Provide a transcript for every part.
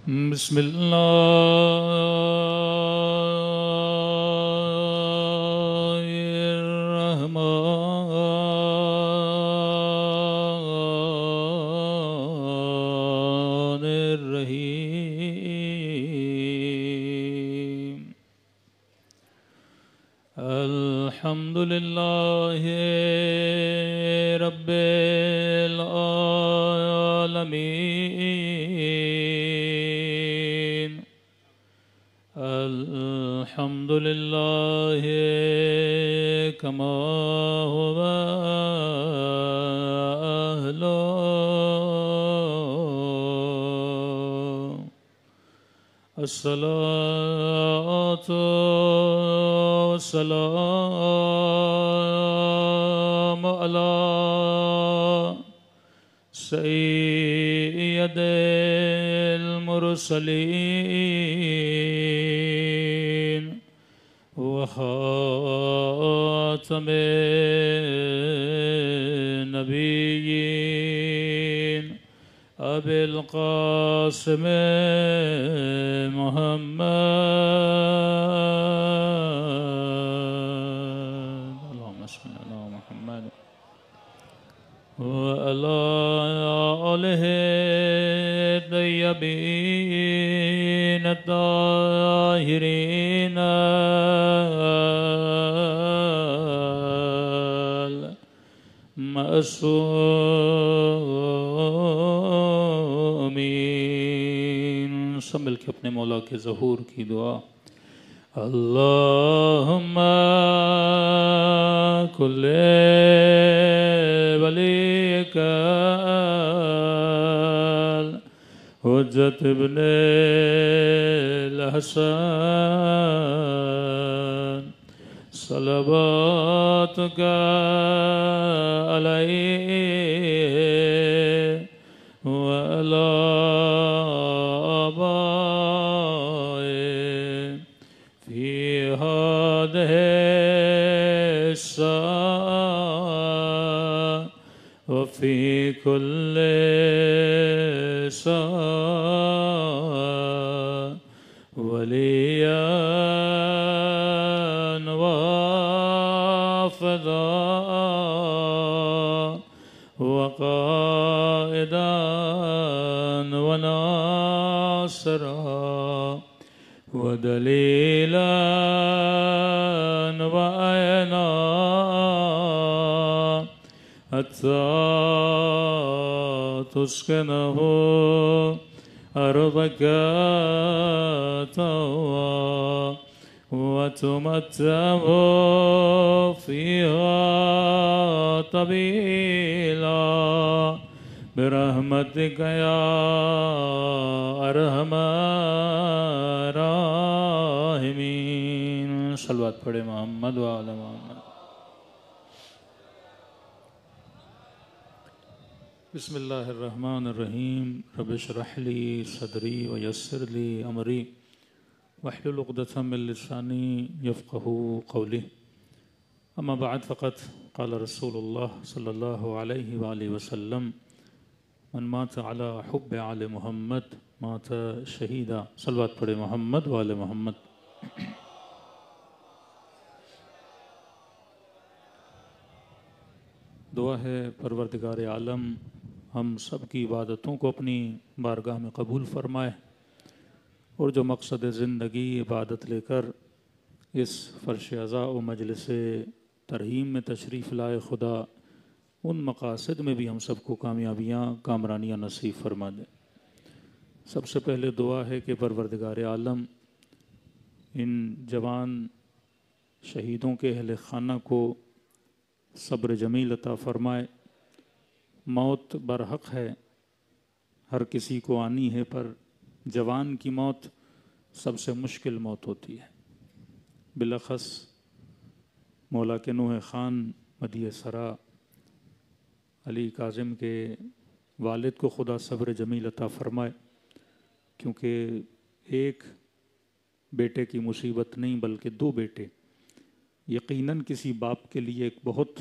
بسم الله الرحمن الرحيم الحمد لله رب العالمين الحمد لله كما هو أهله الصلاة والسلام على سيد المرسلين وخاتم النبيين أبي القاسم محمد اللهم صل على محمد وعلى آله الطيبين الطاهرين المعصومين سنبھل کے اپنے مولا کے ظہور کی دعا اللہم کل ولیک حجت ابن الحسن صلواتک علیہ وعلی آبائه في هذه الساعة وفي كل ساعة وليا وافدا وقائدا وناصرا ودليلا وعينا حتى تسكنه أرضك طوعا وتمتعه فيها طويلا برحمتك يا ارحم الراحمین صلوات پڑھے محمد وعلی محمد بسم اللہ الرحمن الرحیم رب اشرح لی صدری ویسر لی امری واحلل عقدۃ من لسانی یفقهوا قولی اما بعد فقط قال رسول اللہ صلی اللہ علیہ وآلہ وسلم من مات على حب آل محمد مات شہیدہ صلوات پڑھے محمد وآل محمد دعا ہے پروردگار عالم ہم سب کی عبادتوں کو اپنی بارگاہ میں قبول فرمائے اور جو مقصد زندگی عبادت لے کر اس فرش عزاء و مجلس ترحیم میں تشریف لائے خدا ان مقاصد میں بھی ہم سب کو کامیابیاں کامرانیاں نصیب فرما دے سب سے پہلے دعا ہے کہ پروردگار عالم ان جوان شہیدوں کے اہل خانہ کو صبر جمیل عطا فرمائے موت برحق ہے ہر کسی کو آنی ہے پر جوان کی موت سب سے مشکل موت ہوتی ہے بالاخص مولا کے نوح خان مدیح سرا علی کاظم کے والد کو خدا صبر جمیل عطا فرمائے کیونکہ ایک بیٹے کی مصیبت نہیں بلکہ دو بیٹے یقیناً کسی باپ کے لیے ایک بہت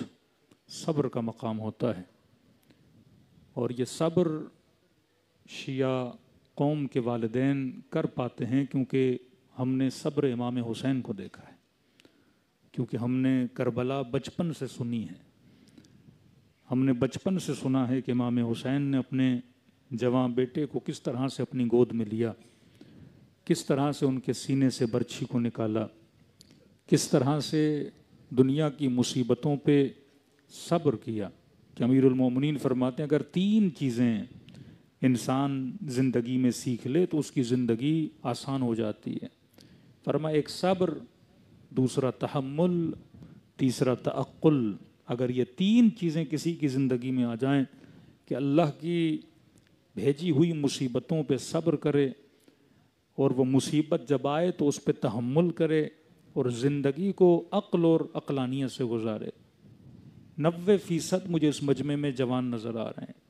صبر کا مقام ہوتا ہے اور یہ صبر شیعہ قوم کے والدین کر پاتے ہیں کیونکہ ہم نے صبر امام حسین کو دیکھا ہے، کیونکہ ہم نے کربلا بچپن سے سنی ہے. ہم نے بچپن سے سنا ہے کہ امام حسین نے اپنے جوان بیٹے کو کس طرح سے اپنی گود میں لیا، کس طرح سے ان کے سینے سے برچھی کو نکالا، کس طرح سے دنیا کی مصیبتوں پہ صبر کیا. کہ امیر المومنین فرماتے ہیں اگر 3 چیزیں انسان زندگی میں سیکھ لے تو اس کی زندگی آسان ہو جاتی ہے. فرمایا ایک صبر، دوسرا تحمل، تیسرا تعقل. اگر یہ 3 چیزیں کسی کی زندگی میں آ جائیں کہ اللہ کی بھیجی ہوئی مصیبتوں پہ صبر کرے اور وہ مصیبت جب آئے تو اس پہ تحمل کرے اور زندگی کو عقل اور عقلانیت سے گزارے. 90% مجھے اس مجمع میں جوان نظر آ رہے ہیں.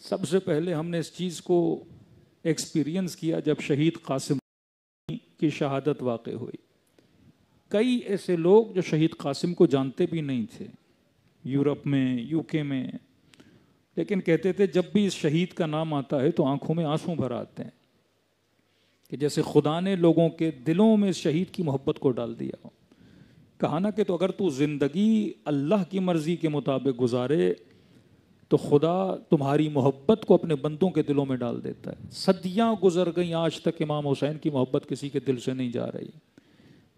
سب سے پہلے ہم نے اس چیز کو ایکسپیرینس کیا جب شہید قاسم کی شہادت واقع ہوئی. کئی ایسے لوگ جو شہید قاسم کو جانتے بھی نہیں تھے، یورپ میں، UK میں، لیکن کہتے تھے جب بھی اس شہید کا نام آتا ہے تو آنکھوں میں آنسو بھر آتے ہیں کہ جیسے خدا نے لوگوں کے دلوں میں اس شہید کی محبت کو ڈال دیا ہو. کہا نا کہ تو اگر تو زندگی اللہ کی مرضی کے مطابق گزارے تو خدا تمہاری محبت کو اپنے بندوں کے دلوں میں ڈال دیتا ہے. صدیاں گزر گئیں، آج تک امام حسین کی محبت کسی کے دل سے نہیں جا رہی.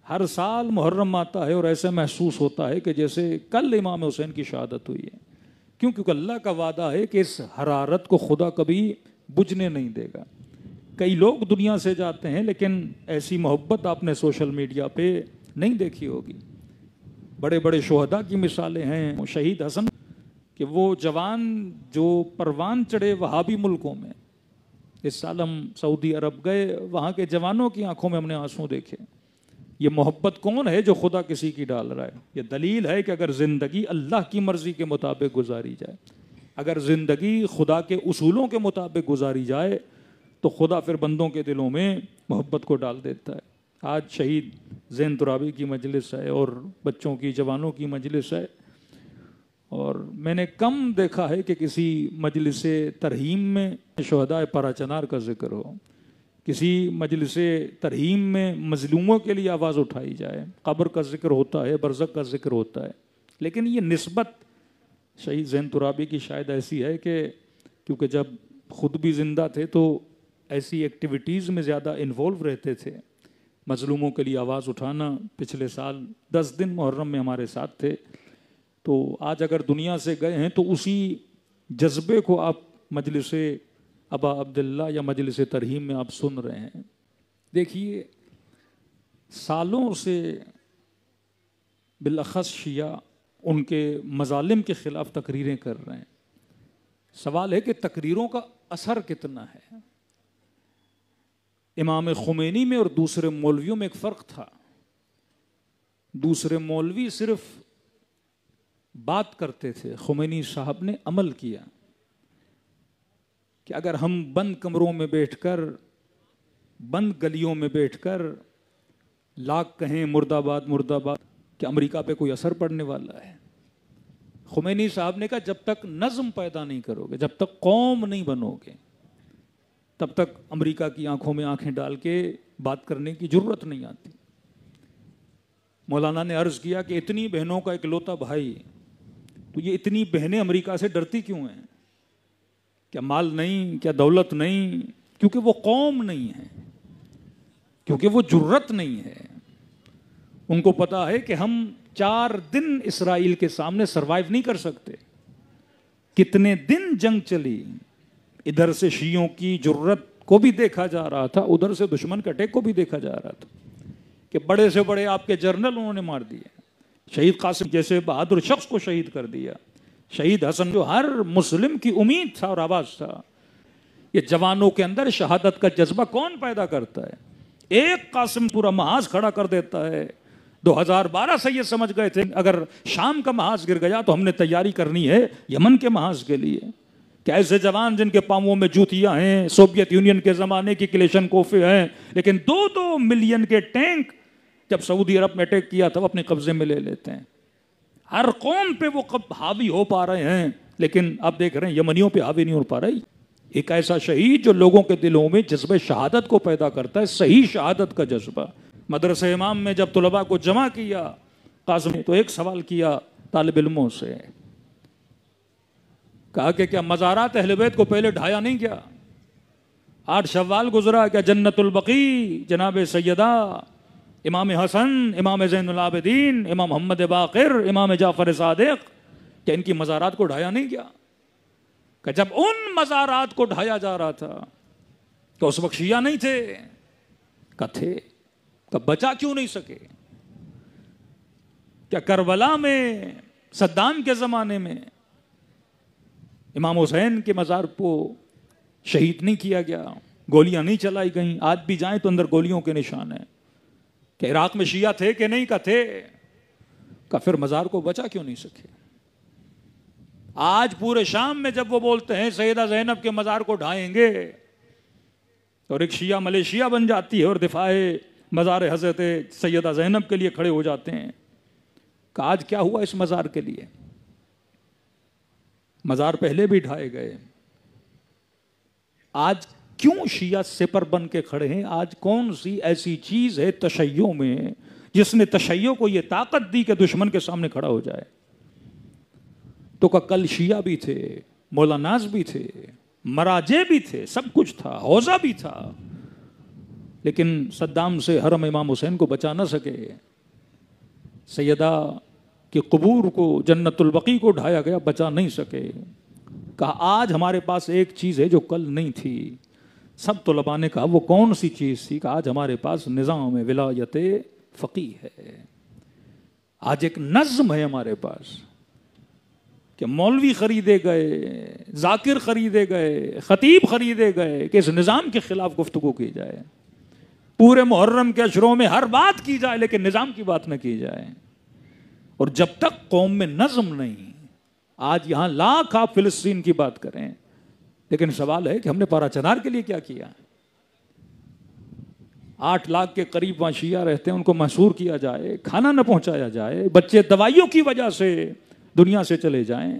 ہر سال محرم آتا ہے اور ایسا محسوس ہوتا ہے کہ جیسے کل امام حسین کی شہادت ہوئی ہے. کیونکہ اللہ کا وعدہ ہے کہ اس حرارت کو خدا کبھی بجھنے نہیں دے گا. کئی لوگ دنیا سے جاتے ہیں لیکن ایسی محبت آپ نے سوشل میڈیا پہ نہیں دیکھی ہوگی. بڑے بڑے شہداء کی مثالیں ہیں. شہید حسن کہ وہ جوان جو پروان چڑھے وہابی ملکوں میں، اس سال ہم سعودی عرب گئے، وہاں کے جوانوں کی آنکھوں میں ہم نے آنسو دیکھے. یہ محبت کون ہے جو خدا کسی کی ڈال رہا ہے؟ یہ دلیل ہے کہ اگر زندگی اللہ کی مرضی کے مطابق گزاری جائے، اگر زندگی خدا کے اصولوں کے مطابق گزاری جائے تو خدا پھر بندوں کے دلوں میں محبت کو ڈال دیتا ہے. آج شہید زین ترابی کی مجلس ہے اور بچوں کی، جوانوں کی مجلس ہے، اور میں نے کم دیکھا ہے کہ کسی مجلس ترحیم میں شہداء پارا چنار کا ذکر ہو، کسی مجلس ترحیم میں مظلوموں کے لیے آواز اٹھائی جائے. قبر کا ذکر ہوتا ہے، برزخ کا ذکر ہوتا ہے، لیکن یہ نسبت شہید زین ترابی کی شاید ایسی ہے کہ کیونکہ جب خود بھی زندہ تھے تو ایسی ایکٹیویٹیز میں زیادہ انوالو رہتے تھے. مظلوموں کے لیے آواز اٹھانا. پچھلے سال 10 دن محرم میں ہمارے ساتھ تھے. تو آج اگر دنیا سے گئے ہیں تو اسی جذبے کو آپ مجلس ابا عبداللہ یا مجلس ترحیم میں آپ سن رہے ہیں. دیکھیے سالوں سے بالاخص شیعہ ان کے مظالم کے خلاف تقریریں کر رہے ہیں. سوال ہے کہ تقریروں کا اثر کتنا ہے؟ امام خمینی میں اور دوسرے مولویوں میں ایک فرق تھا. دوسرے مولوی صرف بات کرتے تھے، خمینی صاحب نے عمل کیا. کہ اگر ہم بند کمروں میں بیٹھ کر، بند گلیوں میں بیٹھ کر لاکھ کہیں مرد آباد مرد آباد، کہ امریکہ پہ کوئی اثر پڑنے والا ہے؟ خمینی صاحب نے کہا جب تک نظم پیدا نہیں کرو گے، جب تک قوم نہیں بنو گے، تب تک امریکہ کی آنکھوں میں آنکھیں ڈال کے بات کرنے کی ضرورت نہیں آتی. مولانا نے عرض کیا کہ اتنی بہنوں کا اکلوتا بھائی، تو یہ اتنی بہنیں امریکہ سے ڈرتی کیوں ہیں؟ کیا مال نہیں؟ کیا دولت نہیں؟ کیونکہ وہ قوم نہیں ہے، کیونکہ وہ جرت نہیں ہے. ان کو پتا ہے کہ ہم 4 دن اسرائیل کے سامنے سروائیو نہیں کر سکتے. کتنے دن جنگ چلی، ادھر سے شیعوں کی جرت کو بھی دیکھا جا رہا تھا، ادھر سے دشمن کا اٹیک کو بھی دیکھا جا رہا تھا کہ بڑے سے بڑے آپ کے جرنل انہوں نے مار دیے. شہید قاسم جیسے بہادر شخص کو شہید کر دیا. شہید حسن جو ہر مسلم کی امید تھا اور آواز تھا. یہ جوانوں کے اندر شہادت کا جذبہ کون پیدا کرتا ہے؟ ایک قاسم پورا محاذ کھڑا کر دیتا ہے. 2012 سے یہ سمجھ گئے تھے اگر شام کا محاذ گر گیا تو ہم نے تیاری کرنی ہے یمن کے محاذ کے لیے. کہ ایسے جوان جن کے پاؤں میں جوتیاں ہیں، سوویت یونین کے زمانے کی کلیشن کوفے ہیں، لیکن 2 ملین کے ٹینک جب سعودی عرب میں اٹیک کیا تھا وہ اپنے قبضے میں لے لیتے ہیں. ہر قوم پہ وہ حاوی ہو پا رہے ہیں، لیکن آپ دیکھ رہے ہیں یمنیوں پہ حاوی نہیں ہو پا رہی. ایک ایسا شہید جو لوگوں کے دلوں میں جذبہ شہادت کو پیدا کرتا ہے، صحیح شہادت کا جذبہ۔ مدرسہ امام میں جب طلباء کو جمع کیا قاسم نے تو ایک سوال کیا طالب علموں سے، کہا کہ کیا مزارات اہل بیت کو پہلے ڈھایا نہیں کیا؟ 8 شوال گزرا، کیا جنت البقیع جناب سیدہ امام حسن، امام زین العابدین، امام محمد باقر، امام جعفر صادق، کیا ان کی مزارات کو ڈھایا نہیں کیا؟ کہ جب ان مزارات کو ڈھایا جا رہا تھا کہ اس وقت شیعہ نہیں تھے، کہ تھے، کہ بچا کیوں نہیں سکے؟ کیا کربلا میں صدام کے زمانے میں امام حسین کے مزار کو شہید نہیں کیا گیا، گولیاں نہیں چلائی گئیں؟ آج بھی جائیں تو اندر گولیوں کے نشان ہیں۔ کہ عراق میں شیعہ تھے کہ نہیں؟ کہ تھے، کہ پھر مزار کو بچا کیوں نہیں سکے؟ آج پورے شام میں جب وہ بولتے ہیں سیدہ زینب کے مزار کو ڈھائیں گے اور ایک شیعہ ملیشیا بن جاتی ہے اور دفاع مزار حضرت سیدہ زینب کے لیے کھڑے ہو جاتے ہیں، کہ آج کیا ہوا اس مزار کے لیے؟ مزار پہلے بھی ڈھائے گئے، آج کیوں شیعہ سپر بن کے کھڑے ہیں؟ آج کون سی ایسی چیز ہے تشیع میں جس نے تشیع کو یہ طاقت دی کہ دشمن کے سامنے کھڑا ہو جائے؟ تو کہ کل شیعہ بھی تھے، مولاناز بھی تھے، مراجع بھی تھے، سب کچھ تھا، حوزہ بھی تھا، لیکن صدام سے حرم امام حسین کو بچا نہ سکے۔ سیدہ کی قبور کو، جنت البقیع کو ڈھایا گیا، بچا نہیں سکے۔ کہا آج ہمارے پاس ایک چیز ہے جو کل نہیں تھی۔ سب طلباء نے کہا وہ کون سی چیز تھی؟ کہ آج ہمارے پاس نظام ولایت فقیہ ہے، آج ایک نظم ہے ہمارے پاس، کہ مولوی خریدے گئے، ذاکر خریدے گئے، خطیب خریدے گئے کہ اس نظام کے خلاف گفتگو کی جائے، پورے محرم کے اشروں میں ہر بات کی جائے لیکن نظام کی بات نہ کی جائے۔ اور جب تک قوم میں نظم نہیں، آج یہاں لاکھ آپ فلسطین کی بات کریں، لیکن سوال ہے کہ ہم نے پارا چنار کے لیے کیا کیا؟ 8 لاکھ کے قریب وہاں شیعہ رہتے ہیں، ان کو محصور کیا جائے، کھانا نہ پہنچایا جائے، بچے دوائیوں کی وجہ سے دنیا سے چلے جائیں۔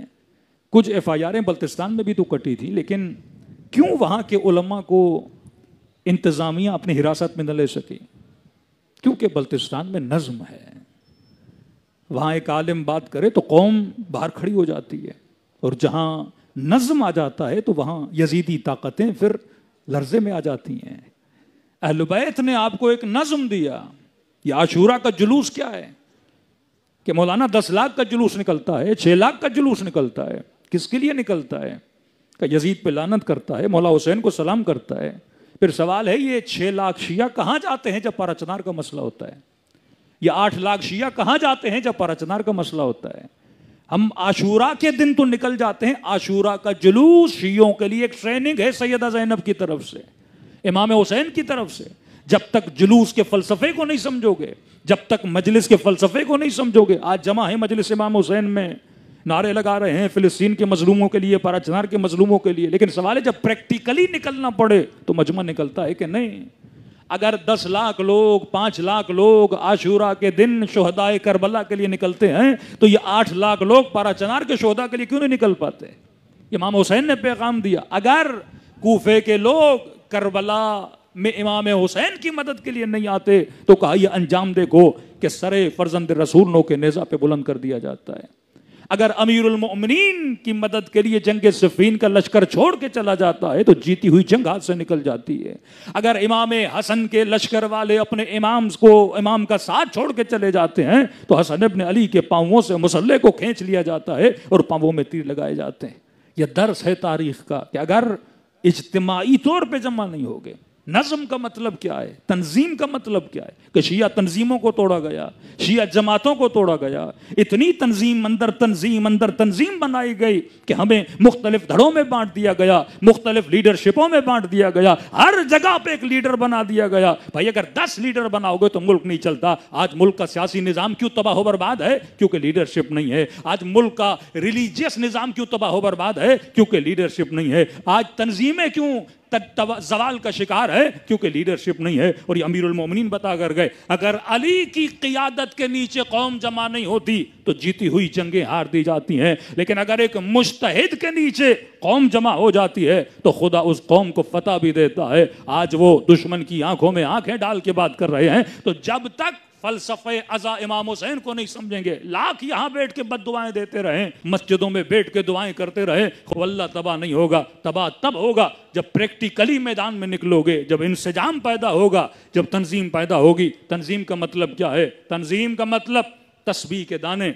کچھ FIRیں بلتستان میں بھی تو کٹی تھی، لیکن کیوں وہاں کے علماء کو انتظامیہ اپنی حراست میں نہ لے سکی؟ کیونکہ بلتستان میں نظم ہے، وہاں ایک عالم بات کرے تو قوم باہر کھڑی ہو جاتی ہے، اور جہاں نظم آ جاتا ہے تو وہاں یزیدی طاقتیں پھر لرزے میں آ جاتی ہیں۔ اہل بیت نے آپ کو ایک نظم دیا۔ یہ عاشورہ کا جلوس کیا ہے کہ مولانا 10 لاکھ کا جلوس نکلتا ہے، 6 لاکھ کا جلوس نکلتا ہے، کس کے لیے نکلتا ہے؟ کہ یزید پہ لعنت کرتا ہے، مولا حسین کو سلام کرتا ہے۔ پھر سوال ہے یہ 6 لاکھ شیعہ کہاں جاتے ہیں جب پارا چنار کا مسئلہ ہوتا ہے؟ یہ 8 لاکھ شیعہ کہاں جاتے ہیں جب پارا چنار کا مسئلہ ہوتا ہے؟ ہم عاشورہ کے دن تو نکل جاتے ہیں، عاشورہ کا جلوس شیعوں کے لیے ایک ٹریننگ ہے سیدہ زینب کی طرف سے، امام حسین کی طرف سے۔ جب تک جلوس کے فلسفے کو نہیں سمجھو گے، جب تک مجلس کے فلسفے کو نہیں سمجھو گے، آج جمع ہے مجلس امام حسین میں، نعرے لگا رہے ہیں فلسطین کے مظلوموں کے لیے، پارا چنار کے مظلوموں کے لیے، لیکن سوال ہے جب پریکٹیکلی نکلنا پڑے تو مجمع نکلتا ہے کہ نہیں؟ اگر 10 لاکھ لوگ، 5 لاکھ لوگ عاشورہ کے دن شہدائے کربلا کے لیے نکلتے ہیں تو یہ 8 لاکھ لوگ پارا چنار کے شہداء کے لیے کیوں نہیں نکل پاتے؟ امام حسین نے پیغام دیا، اگر کوفے کے لوگ کربلا میں امام حسین کی مدد کے لیے نہیں آتے تو کہا یہ انجام دیکھو کہ سر فرزند رسول نو کے نیزہ پہ بلند کر دیا جاتا ہے۔ اگر امیر المؤمنین کی مدد کے لیے جنگ صفین کا لشکر چھوڑ کے چلا جاتا ہے تو جیتی ہوئی جنگ ہاتھ سے نکل جاتی ہے۔ اگر امام حسن کے لشکر والے اپنے امام کا ساتھ چھوڑ کے چلے جاتے ہیں تو حسن ابن علی کے پاؤں سے مسلح کو کھینچ لیا جاتا ہے اور پاؤں میں تیر لگائے جاتے ہیں۔ یہ درس ہے تاریخ کا کہ اگر اجتماعی طور پہ جمع نہیں ہوگے، نظم کا مطلب کیا ہے، تنظیم کا مطلب کیا ہے کہ شیعہ تنظیموں کو توڑا گیا، شیعہ جماعتوں کو توڑا گیا، اتنی تنظیم اندر تنظیم بنائی گئی کہ ہمیں مختلف دھڑوں میں بانٹ دیا گیا، مختلف لیڈرشپوں میں بانٹ دیا گیا، ہر جگہ پہ ایک لیڈر بنا دیا گیا۔ بھائی اگر 10 لیڈر بناؤ گے تو ملک نہیں چلتا۔ آج ملک کا سیاسی نظام کیوں تباہ و برباد ہے؟ کیونکہ لیڈرشپ نہیں ہے۔ آج ملک کا ریلیجیس نظام کیوں تباہ و برباد ہے؟ کیونکہ لیڈرشپ نہیں ہے۔ آج تنظیمیں کیوں زوال کا شکار ہے کیونکہ لیڈرشپ نہیں ہے. اور یہ امیر المومنین بتا کر گئے اگر علی کی قیادت کے نیچے قوم جمع نہیں ہوتی تو جیتی ہوئی جنگیں ہار دی جاتی ہیں, لیکن اگر ایک مجتہد کے نیچے قوم جمع ہو جاتی ہے تو خدا اس قوم کو فتح بھی دیتا ہے. آج وہ دشمن کی آنکھوں میں آنکھیں ڈال کے بات کر رہے ہیں, تو جب تک فلسفہ ازا امام حسین کو نہیں سمجھیں گے, لاکھ یہاں بیٹھ کے بد دعائیں دیتے رہیں, مسجدوں میں بیٹھ کے دعائیں کرتے رہیں, واللہ تباہ نہیں ہوگا. تباہ تب ہوگا جب پریکٹیکلی میدان میں نکلو گے, جب انسجام پیدا ہوگا, جب تنظیم پیدا ہوگی. تنظیم کا مطلب کیا ہے؟ تنظیم کا مطلب تسبیح کے دانے.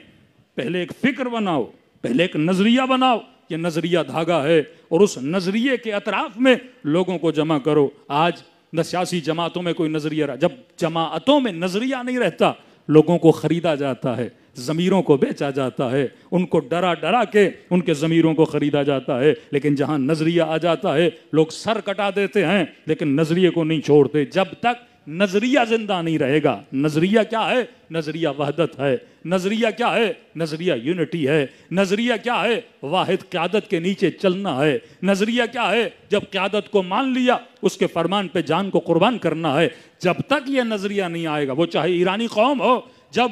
پہلے ایک فکر بناؤ, پہلے ایک نظریہ بناؤ, یہ نظریہ دھاگا ہے, اور اس نظریے کے اطراف میں لوگوں کو جمع کرو. آج نہ سیاسی جماعتوں میں کوئی نظریہ رہا, جب جماعتوں میں نظریہ نہیں رہتا لوگوں کو خریدا جاتا ہے, ضمیروں کو بیچا جاتا ہے, ان کو ڈرا ڈرا کے ان کے ضمیروں کو خریدا جاتا ہے. لیکن جہاں نظریہ آ جاتا ہے لوگ سر کٹا دیتے ہیں لیکن نظریے کو نہیں چھوڑتے. جب تک نظریہ زندہ نہیں رہے گا. نظریہ کیا ہے؟ نظریہ وحدت ہے. نظریہ کیا ہے؟ نظریہ یونٹی ہے. نظریہ کیا ہے؟ واحد قیادت کے نیچے چلنا ہے. نظریہ کیا ہے؟ جب قیادت کو مان لیا اس کے فرمان پہ جان کو قربان کرنا ہے. جب تک یہ نظریہ نہیں آئے گا, وہ چاہے ایرانی قوم ہو, جب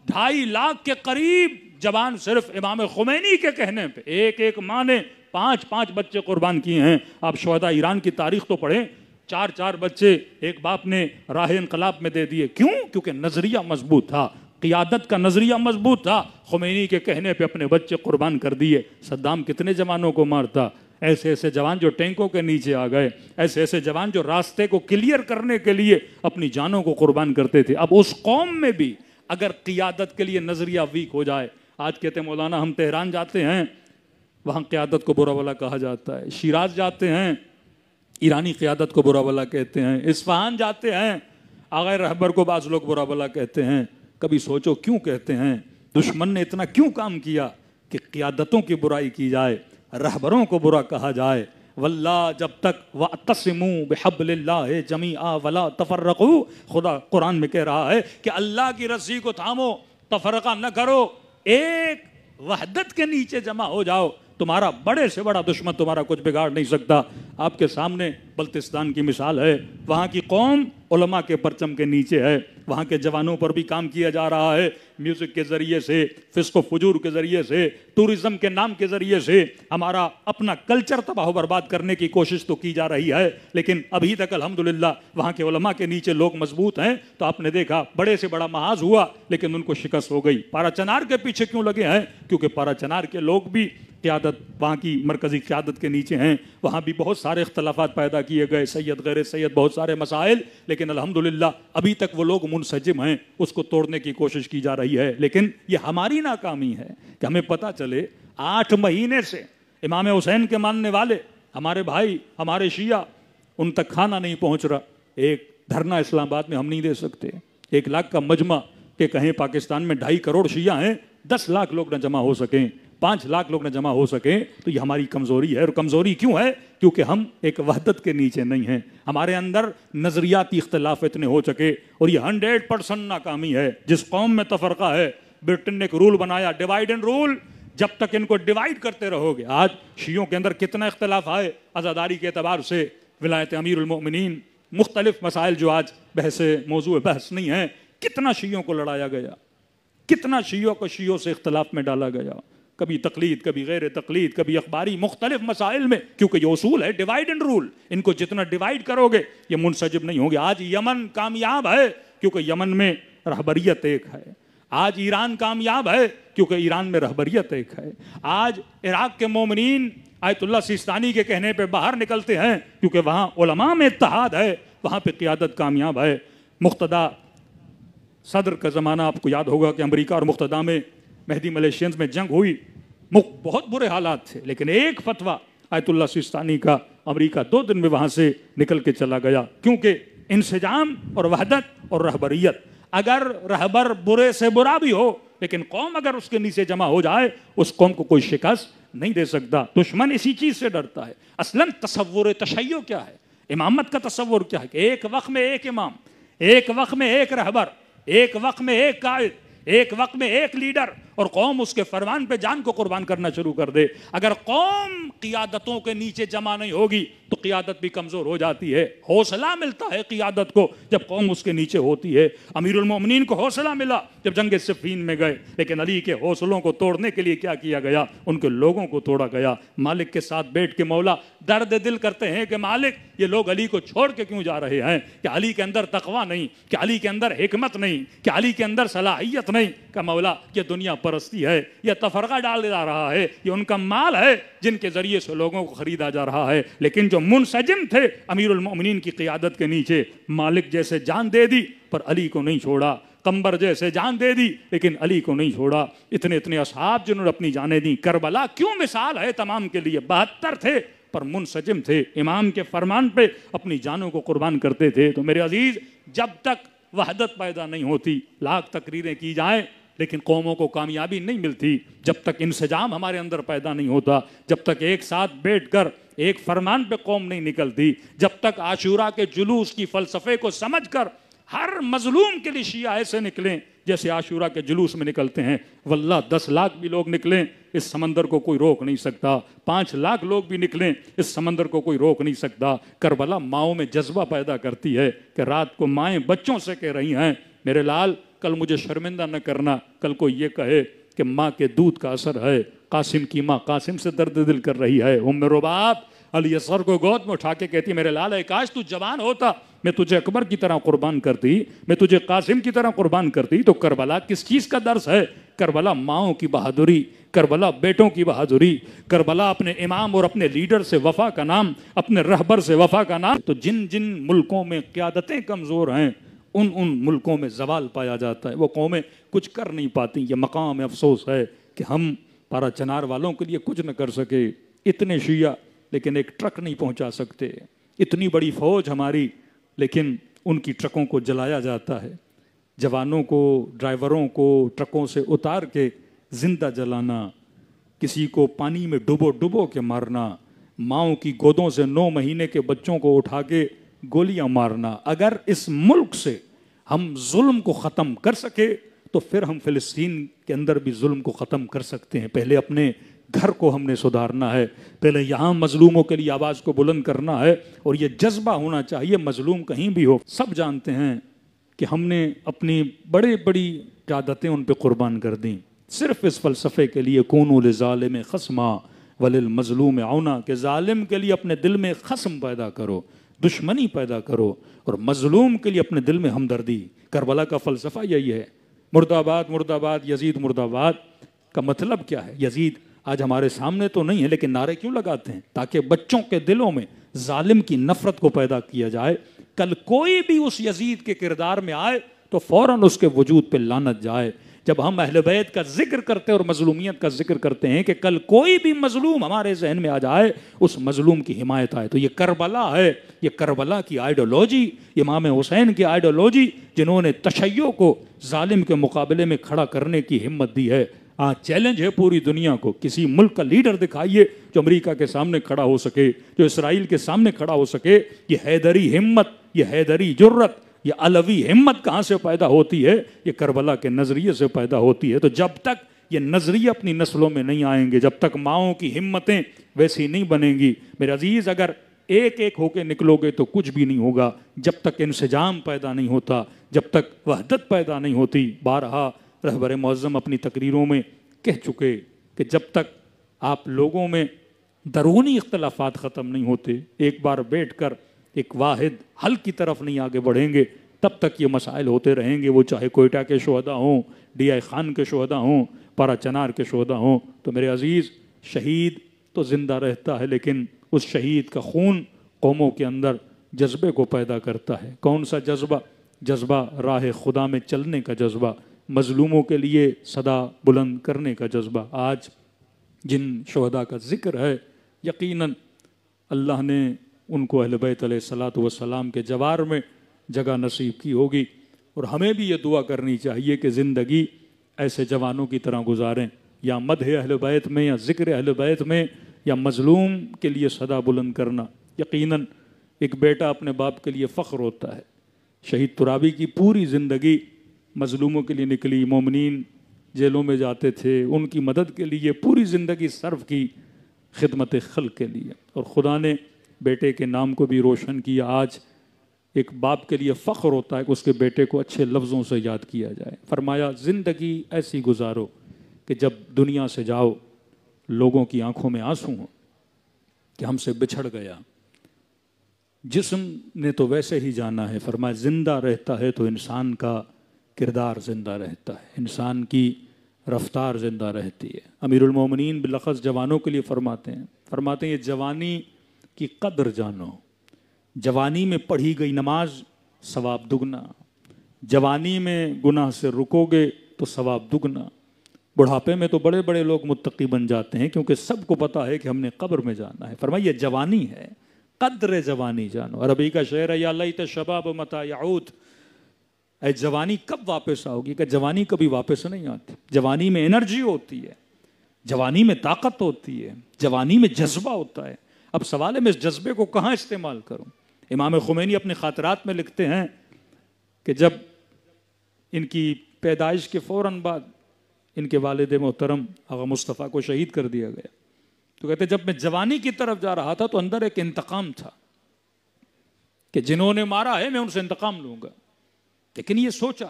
2.5 لاکھ کے قریب جوان صرف امام خمینی کے کہنے پہ ایک ایک ماں نے 5 بچے قربان کیے ہیں. آپ شہداء ایران کی تاریخ تو پڑھیں, 4 بچے ایک باپ نے راہ انقلاب میں دے دیے. کیوں؟ کیونکہ نظریہ مضبوط تھا, قیادت کا نظریہ مضبوط تھا. خمینی کے کہنے پہ اپنے بچے قربان کر دیے. صدام کتنے جوانوں کو مارتا, ایسے ایسے جوان جو ٹینکوں کے نیچے آ گئے, ایسے ایسے جوان جو راستے کو کلیئر کرنے کے لیے اپنی جانوں کو قربان کرتے تھے. اب اس قوم میں بھی اگر قیادت کے لیے نظریہ ویک ہو جائے, آج کہتے ہیں مولانا ہم تہران جاتے ہیں وہاں قیادت کو برا بھلا کہا جاتا ہے, شیراز جاتے ہیں ایرانی قیادت کو برا بھلا کہتے ہیں, اصفہان جاتے ہیں آغا رہبر کو بعض لوگ برا بھلا کہتے ہیں. کبھی سوچو کیوں کہتے ہیں؟ دشمن نے اتنا کیوں کام کیا کہ قیادتوں کی برائی کی جائے, رہبروں کو برا کہا جائے. واللہ جب تک وَاعْتَصِمُوا بِحَبْلِ اللَّهِ جَمِيعًا وَلَا تَفَرَّقُوا, خدا قرآن میں کہہ رہا ہے کہ اللہ کی رسی کو تھامو, تفرقہ نہ کرو, ایک وحدت کے نیچے جمع ہو جاؤ. تمہارا بڑے سے بڑا دشمن تمہارا کچھ بگاڑ نہیں سکتا. آپ کے سامنے بلتستان کی مثال ہے, وہاں کی قوم علماء کے پرچم کے نیچے ہے, وہاں کے جوانوں پر بھی کام کیا جا رہا ہے, میوزک کے ذریعے سے, فسق و فجور کے ذریعے سے, ٹورزم کے نام کے ذریعے سے ہمارا اپنا کلچر تباہ و برباد کرنے کی کوشش تو کی جا رہی ہے. لیکن ابھی تک الحمدللہ وہاں کے علماء کے نیچے لوگ مضبوط ہیں. تو آپ نے دیکھا بڑے سے بڑا محاذ ہوا لیکن ان کو شکست ہو گئی. پارا چنار کے پیچھے کیوں لگے ہیں؟ کیونکہ پارا چنار کے لوگ بھی قیادت وہاں کی مرکزی قیادت کے نیچے ہیں. وہاں بھی بہت سارے اختلافات پیدا کیے گئے, سید غیر سید بہت سارے مسائل, لیکن الحمدللہ ابھی تک وہ لوگ منسجم ہیں, اس کو توڑنے کی کوشش کی جا رہی ہے. لیکن یہ ہماری ناکامی ہے کہ ہمیں پتہ چلے 8 مہینے سے امام حسین کے ماننے والے ہمارے بھائی, ہمارے شیعہ, ان تک کھانا نہیں پہنچ رہا. ایک دھرنا اسلام آباد میں ہم نہیں دے سکتے, 1 لاکھ کا مجمع کہ کہیں پاکستان میں 2.5 کروڑ شیعہ ہیں, 10 لاکھ لوگ نہ جمع ہو سکیں, 5 لاکھ لوگ نہ جمع ہو سکیں. تو یہ ہماری کمزوری ہے. اور کمزوری کیوں ہے؟ کیونکہ ہم ایک وحدت کے نیچے نہیں ہیں. ہمارے اندر نظریاتی اختلاف اتنے ہو چکے, اور یہ 100% ناکامی ہے. جس قوم میں تفرقہ ہے, برٹن نے ایک رول بنایا, ڈیوائیڈ اینڈ رول. جب تک ان کو ڈیوائیڈ کرتے رہو گے, آج شیعوں کے اندر کتنا اختلاف آئے عزاداری کے اعتبار سے, ولایت امیر المؤمنین, مختلف مسائل جو آج موضوع بحث نہیں ہیں, کتنا شیعوں کو لڑایا گیا, کتنا شیعوں کو شیعوں سے اختلاف میں ڈالا گیا, کبھی تقلید, کبھی غیر تقلید, کبھی اخباری, مختلف مسائل میں. کیونکہ یہ اصول ہے ڈیوائیڈ اینڈ رول. ان کو جتنا ڈیوائیڈ کرو گے یہ منسجم نہیں ہوں گے. آج یمن کامیاب ہے کیونکہ یمن میں رہبریت ایک ہے. آج ایران کامیاب ہے کیونکہ ایران میں رہبریت ایک ہے. آج عراق کے مومنین آیت اللہ سیستانی کے کہنے پہ باہر نکلتے ہیں کیونکہ وہاں علماء میں اتحاد ہے, وہاں پہ قیادت کامیاب ہے. مقتدیٰ صدر کا زمانہ آپ کو یاد ہوگا کہ امریکہ اور مقتدیٰ میں مہدی ملیشینز میں جنگ ہوئی, بہت برے حالات تھے, لیکن ایک فتویٰ آیت اللہ سیستانی کا, امریکہ 2 دن میں وہاں سے نکل کے چلا گیا. کیونکہ انسجام اور وحدت اور رہبریت. اگر رہبر برے سے برا بھی ہو لیکن قوم اگر اس کے نیچے جمع ہو جائے, اس قوم کو کوئی شکست نہیں دے سکتا. دشمن اسی چیز سے ڈرتا ہے. اصلاً تصور تشیع کیا ہے, امامت کا تصور کیا ہے کہ ایک وقت میں ایک امام, ایک وقت میں ایک رہبر, ایک وقت میں ایک قائد, ایک وقت میں ایک لیڈر, اور قوم اس کے فرمان پہ جان کو قربان کرنا شروع کر دے. اگر قوم قیادتوں کے نیچے جمع نہیں ہوگی تو قیادت بھی کمزور ہو جاتی ہے. حوصلہ ملتا ہے قیادت کو جب قوم اس کے نیچے ہوتی ہے. امیر المومنین کو حوصلہ ملا جب جنگ صفین میں گئے، لیکن علی کے حوصلوں کو توڑنے کے لیے کیا کیا گیا؟ ان کے لوگوں کو توڑا گیا. مالک کے ساتھ بیٹھ کے مولا درد دل کرتے ہیں کہ مالک یہ لوگ علی کو چھوڑ کے کیوں جا رہے ہیں؟ کہ علی کے اندر تقویٰ نہیں، کہ علی کے اندر حکمت نہیں، کہ علی کے اندر صلاحیت نہیں. کہ مولا یہ دنیا پرستی ہے، یہ تفرقہ ڈال جا رہا ہے، یہ ان کا مال ہے جن کے ذریعے سے لوگوں کو خریدا جا رہا ہے. لیکن جو منسجم تھے امیر المومنین کی قیادت کے نیچے، مالک جیسے جان دے دی پر علی کو نہیں چھوڑا، قمبر جیسے جان دے دی لیکن علی کو نہیں چھوڑا. اتنے اصحاب جنہوں نے اپنی جانیں دی. کربلا کیوں مثال ہے تمام کے لیے. 72 تھے پر منسجم تھے، امام کے فرمان پہ اپنی جانوں کو قربان کرتے تھے. تو میرے عزیز، جب تک وحدت پیدا نہیں ہوتی، لاکھ تقریریں کی جائیں لیکن قوموں کو کامیابی نہیں ملتی. جب تک انسجام ہمارے اندر پیدا نہیں ہوتا، جب تک ایک ساتھ بیٹھ کر ایک فرمان پہ قوم نہیں نکلتی، جب تک عاشورہ کے جلوس کی فلسفے کو سمجھ کر ہر مظلوم کے لیے شیعہ ایسے نکلیں جیسے عاشورہ کے جلوس میں نکلتے ہیں. واللہ 10 لاکھ بھی لوگ نکلیں اس سمندر کو کوئی روک نہیں سکتا. 5 لاکھ لوگ بھی نکلیں اس سمندر کو کوئی روک نہیں سکتا. کربلا ماؤں میں جذبہ پیدا کرتی ہے کہ رات کو مائیں بچوں سے کہہ رہی ہیں میرے لال کل مجھے شرمندہ نہ کرنا. کل کو یہ کہے کہ ماں کے دودھ کا اثر ہے، قاسم کی ماں قاسم سے درد دل کر رہی ہے. ام رباب علی اصغر کو گود میں اٹھا کے کہتی میرے لال کاش تو جوان ہوتا، میں تجھے اکبر کی طرح قربان کرتی، میں تجھے قاسم کی طرح قربان کرتی. تو کربلا کس چیز کا درس ہے؟ کربلا ماؤں کی بہادری، کربلا بیٹوں کی بہادری، کربلا اپنے امام اور اپنے لیڈر سے وفا کا نام، اپنے رہبر سے وفا کا نام. تو جن جن ملکوں میں قیادتیں کمزور ہیں ان ملکوں میں زوال پایا جاتا ہے. وہ قومیں کچھ کر نہیں پاتی. یہ مقام افسوس ہے کہ ہم پارا چنار والوں کے لیے کچھ نہ کر سکے. اتنے شیعہ لیکن ایک ٹرک نہیں پہنچا سکتے. اتنی بڑی فوج ہماری لیکن ان کی ٹرکوں کو جلایا جاتا ہے. جوانوں کو، ڈرائیوروں کو ٹرکوں سے اتار کے زندہ جلانا، کسی کو پانی میں ڈبو کے مارنا، ماؤں کی گودوں سے 9 مہینے کے بچوں کو اٹھا کے گولیاں مارنا. اگر اس ملک سے ہم ظلم کو ختم کر سکے تو پھر ہم فلسطین کے اندر بھی ظلم کو ختم کر سکتے ہیں. پہلے اپنے گھر کو ہم نے سدھارنا ہے، پہلے یہاں مظلوموں کے لیے آواز کو بلند کرنا ہے. اور یہ جذبہ ہونا چاہیے مظلوم کہیں بھی ہو. سب جانتے ہیں کہ ہم نے اپنی بڑی قیادتیں ان پہ قربان کر دیں صرف اس فلسفے کے لیے کونوا للظالم خصما وللمظلوم عونا، کہ ظالم کے لیے اپنے دل میں خصم پیدا کرو، دشمنی پیدا کرو، اور مظلوم کے لیے اپنے دل میں ہمدردی. کربلا کا فلسفہ یہی ہے. مرد آباد مرد آباد یزید مرد آباد کا مطلب کیا ہے؟ یزید آج ہمارے سامنے تو نہیں ہے لیکن نعرے کیوں لگاتے ہیں؟ تاکہ بچوں کے دلوں میں ظالم کی نفرت کو پیدا کیا جائے. کل کوئی بھی اس یزید کے کردار میں آئے تو فوراً اس کے وجود پہ لعنت جائے. جب ہم اہل بیت کا ذکر کرتے ہیں اور مظلومیت کا ذکر کرتے ہیں کہ کل کوئی بھی مظلوم ہمارے ذہن میں آ جائے اس مظلوم کی حمایت آئے. تو یہ کربلا ہے، یہ کربلا کی آئیڈیالوجی، امام حسین کی آئیڈیالوجی جنہوں نے تشیع کو ظالم کے مقابلے میں کھڑا کرنے کی ہمت دی ہے. چیلنج ہے پوری دنیا کو، کسی ملک کا لیڈر دکھائیے جو امریکہ کے سامنے کھڑا ہو سکے، جو اسرائیل کے سامنے کھڑا ہو سکے. یہ حیدری ہمت، یہ حیدری جرت، یہ علوی ہمت کہاں سے پیدا ہوتی ہے؟ یہ کربلا کے نظریے سے پیدا ہوتی ہے. تو جب تک یہ نظریے اپنی نسلوں میں نہیں آئیں گے، جب تک ماؤں کی ہمتیں ویسی نہیں بنیں گی، میرے عزیز اگر ایک ایک ہو کے نکلو گے تو کچھ بھی نہیں ہوگا. جب تک انسجام پیدا نہیں ہوتا، جب تک وحدت پیدا نہیں ہوتی. بارہا رہبر معظم اپنی تقریروں میں کہہ چکے کہ جب تک آپ لوگوں میں درونی اختلافات ختم نہیں ہوتے، ایک بار بیٹھ کر ایک واحد حل کی طرف نہیں آگے بڑھیں گے، تب تک یہ مسائل ہوتے رہیں گے. وہ چاہے کوئٹہ کے شہداء ہوں، ڈی آئی خان کے شہداء ہوں، پارا چنار کے شہداء ہوں. تو میرے عزیز، شہید تو زندہ رہتا ہے لیکن اس شہید کا خون قوموں کے اندر جذبے کو پیدا کرتا ہے. کون سا جذبہ؟ جذبہ راہ خدا میں چلنے کا جذبہ، مظلوموں کے لیے صدا بلند کرنے کا جذبہ. آج جن شہداء کا ذکر ہے یقیناً اللہ نے ان کو اہل بیت علیہ الصلوۃ والسلام کے جوار میں جگہ نصیب کی ہوگی. اور ہمیں بھی یہ دعا کرنی چاہیے کہ زندگی ایسے جوانوں کی طرح گزاریں، یا مدح اہل بیت میں، یا ذکر اہل بیت میں، یا مظلوم کے لیے صدا بلند کرنا. یقیناً ایک بیٹا اپنے باپ کے لیے فخر ہوتا ہے. شہید ترابی کی پوری زندگی مظلوموں کے لیے نکلی. مومنین جیلوں میں جاتے تھے، ان کی مدد کے لیے پوری زندگی صرف کی خدمت خلق کے لیے، اور خدا نے بیٹے کے نام کو بھی روشن کیا۔ آج ایک باپ کے لیے فخر ہوتا ہے کہ اس کے بیٹے کو اچھے لفظوں سے یاد کیا جائے۔ فرمایا زندگی ایسی گزارو کہ جب دنیا سے جاؤ لوگوں کی آنکھوں میں آنسو ہوں کہ ہم سے بچھڑ گیا۔ جسم نے تو ویسے ہی جانا ہے، فرمایا زندہ رہتا ہے تو انسان کا کردار زندہ رہتا ہے، انسان کی رفتار زندہ رہتی ہے۔ امیر المومنین بلخص جوانوں کے لیے فرماتے ہیں یہ جوانی کی قدر جانو، جوانی میں پڑھی گئی نماز ثواب دگنا، جوانی میں گناہ سے رکو گے تو ثواب دگنا۔ بڑھاپے میں تو بڑے بڑے لوگ متقی بن جاتے ہیں کیونکہ سب کو پتا ہے کہ ہم نے قبر میں جانا ہے۔ فرمایا یہ جوانی ہے، قدر جوانی جانو۔ عربی کا شعر ہے یا لیت الشباب متی یعود، اے جوانی کب واپس آؤ گی؟ کہ جوانی کبھی واپس نہیں آتی۔ جوانی میں انرجی ہوتی ہے، جوانی میں طاقت ہوتی ہے، جوانی میں جذبہ ہوتا ہے۔ اب سوال ہے میں اس جذبے کو کہاں استعمال کروں؟ امام خمینی اپنے خاطرات میں لکھتے ہیں کہ جب ان کی پیدائش کے فوراً بعد ان کے والد محترم آغا مصطفیٰ کو شہید کر دیا گیا، تو کہتے جب میں جوانی کی طرف جا رہا تھا تو اندر ایک انتقام تھا کہ جنہوں نے مارا ہے میں ان سے انتقام لوں گا، لیکن یہ سوچا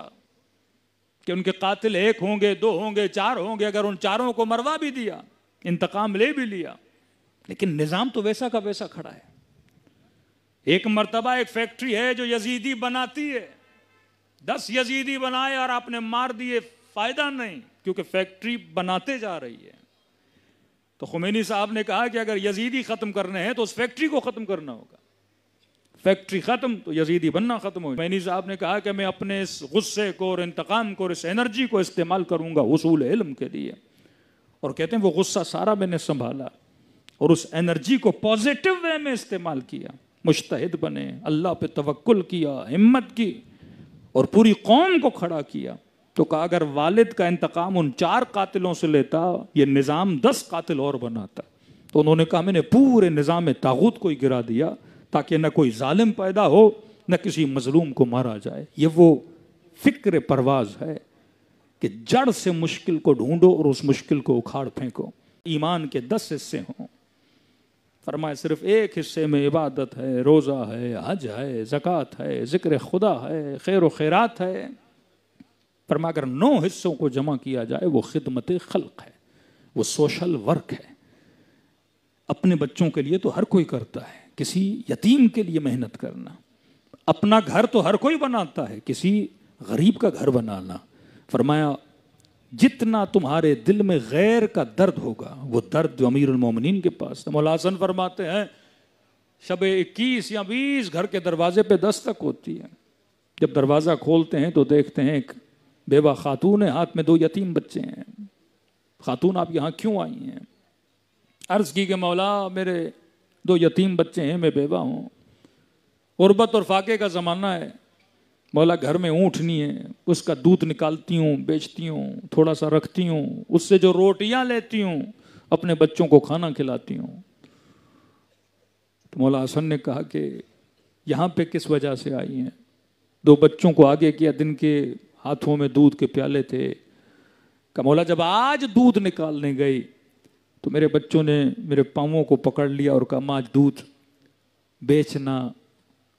کہ ان کے قاتل 1 ہوں گے، 2 ہوں گے، 4 ہوں گے، اگر ان چاروں کو مروا بھی دیا، انتقام لے بھی لیا، لیکن نظام تو ویسا کا ویسا کھڑا ہے۔ ایک مرتبہ ایک فیکٹری ہے جو یزیدی بناتی ہے، 10 یزیدی بنائے اور آپ نے مار دیے، فائدہ نہیں، کیونکہ فیکٹری بناتے جا رہی ہے۔ تو خمینی صاحب نے کہا کہ اگر یزیدی ختم کرنے ہیں تو اس فیکٹری کو ختم کرنا ہوگا، فیکٹری ختم تو یزیدی بننا ختم ہوگا۔ خمینی صاحب نے کہا کہ میں اپنے اس غصے کو اور انتقام کو اور اس انرجی کو استعمال کروں گا حصول علم کے لیے، اور کہتے ہیں وہ غصہ سارا میں نے سنبھالا اور اس انرجی کو پازیٹیو وے میں استعمال کیا، مجتہد بنے، اللہ پہ توکل کیا، ہمت کی اور پوری قوم کو کھڑا کیا۔ تو کہا اگر والد کا انتقام ان 4 قاتلوں سے لیتا یہ نظام 10 قاتل اور بناتا۔ تو انہوں نے کہا میں نے پورے نظام طاغوت کو ہی گرا دیا تاکہ نہ کوئی ظالم پیدا ہو نہ کسی مظلوم کو مارا جائے۔ یہ وہ فکر پرواز ہے کہ جڑ سے مشکل کو ڈھونڈو اور اس مشکل کو اکھاڑ پھینکو۔ ایمان کے 10 حصے ہوں، فرمایا صرف 1 حصے میں عبادت ہے، روزہ ہے، حج ہے، زکوٰۃ ہے، ذکر خدا ہے، خیر و خیرات ہے۔ فرمایا اگر 9 حصوں کو جمع کیا جائے وہ خدمت خلق ہے، وہ سوشل ورک ہے۔ اپنے بچوں کے لیے تو ہر کوئی کرتا ہے، کسی یتیم کے لیے محنت کرنا، اپنا گھر تو ہر کوئی بناتا ہے، کسی غریب کا گھر بنانا۔ فرمایا جتنا تمہارے دل میں غیر کا درد ہوگا وہ درد جو امیر المومنین کے پاس ہے۔ مولا حسن فرماتے ہیں شب 21 یا 20 گھر کے دروازے پہ دستک ہوتی ہے، جب دروازہ کھولتے ہیں تو دیکھتے ہیں ایک بیوہ خاتون ہے، ہاتھ میں 2 یتیم بچے ہیں۔ خاتون آپ یہاں کیوں آئی ہیں؟ عرض کی کہ مولا میرے 2 یتیم بچے ہیں، میں بیوہ ہوں، غربت اور فاقے کا زمانہ ہے، مولا گھر میں اونٹنی ہے، اس کا دودھ نکالتی ہوں، بیچتی ہوں، تھوڑا سا رکھتی ہوں، اس سے جو روٹیاں لیتی ہوں اپنے بچوں کو کھانا کھلاتی ہوں۔ تو مولا حسن نے کہا کہ یہاں پہ کس وجہ سے آئی ہیں؟ 2 بچوں کو آگے کیا، دن کے ہاتھوں میں دودھ کے پیالے تھے۔ کہ مولا جب آج دودھ نکالنے گئی تو میرے بچوں نے میرے پاؤں کو پکڑ لیا اور کہا ماں آج دودھ بیچنا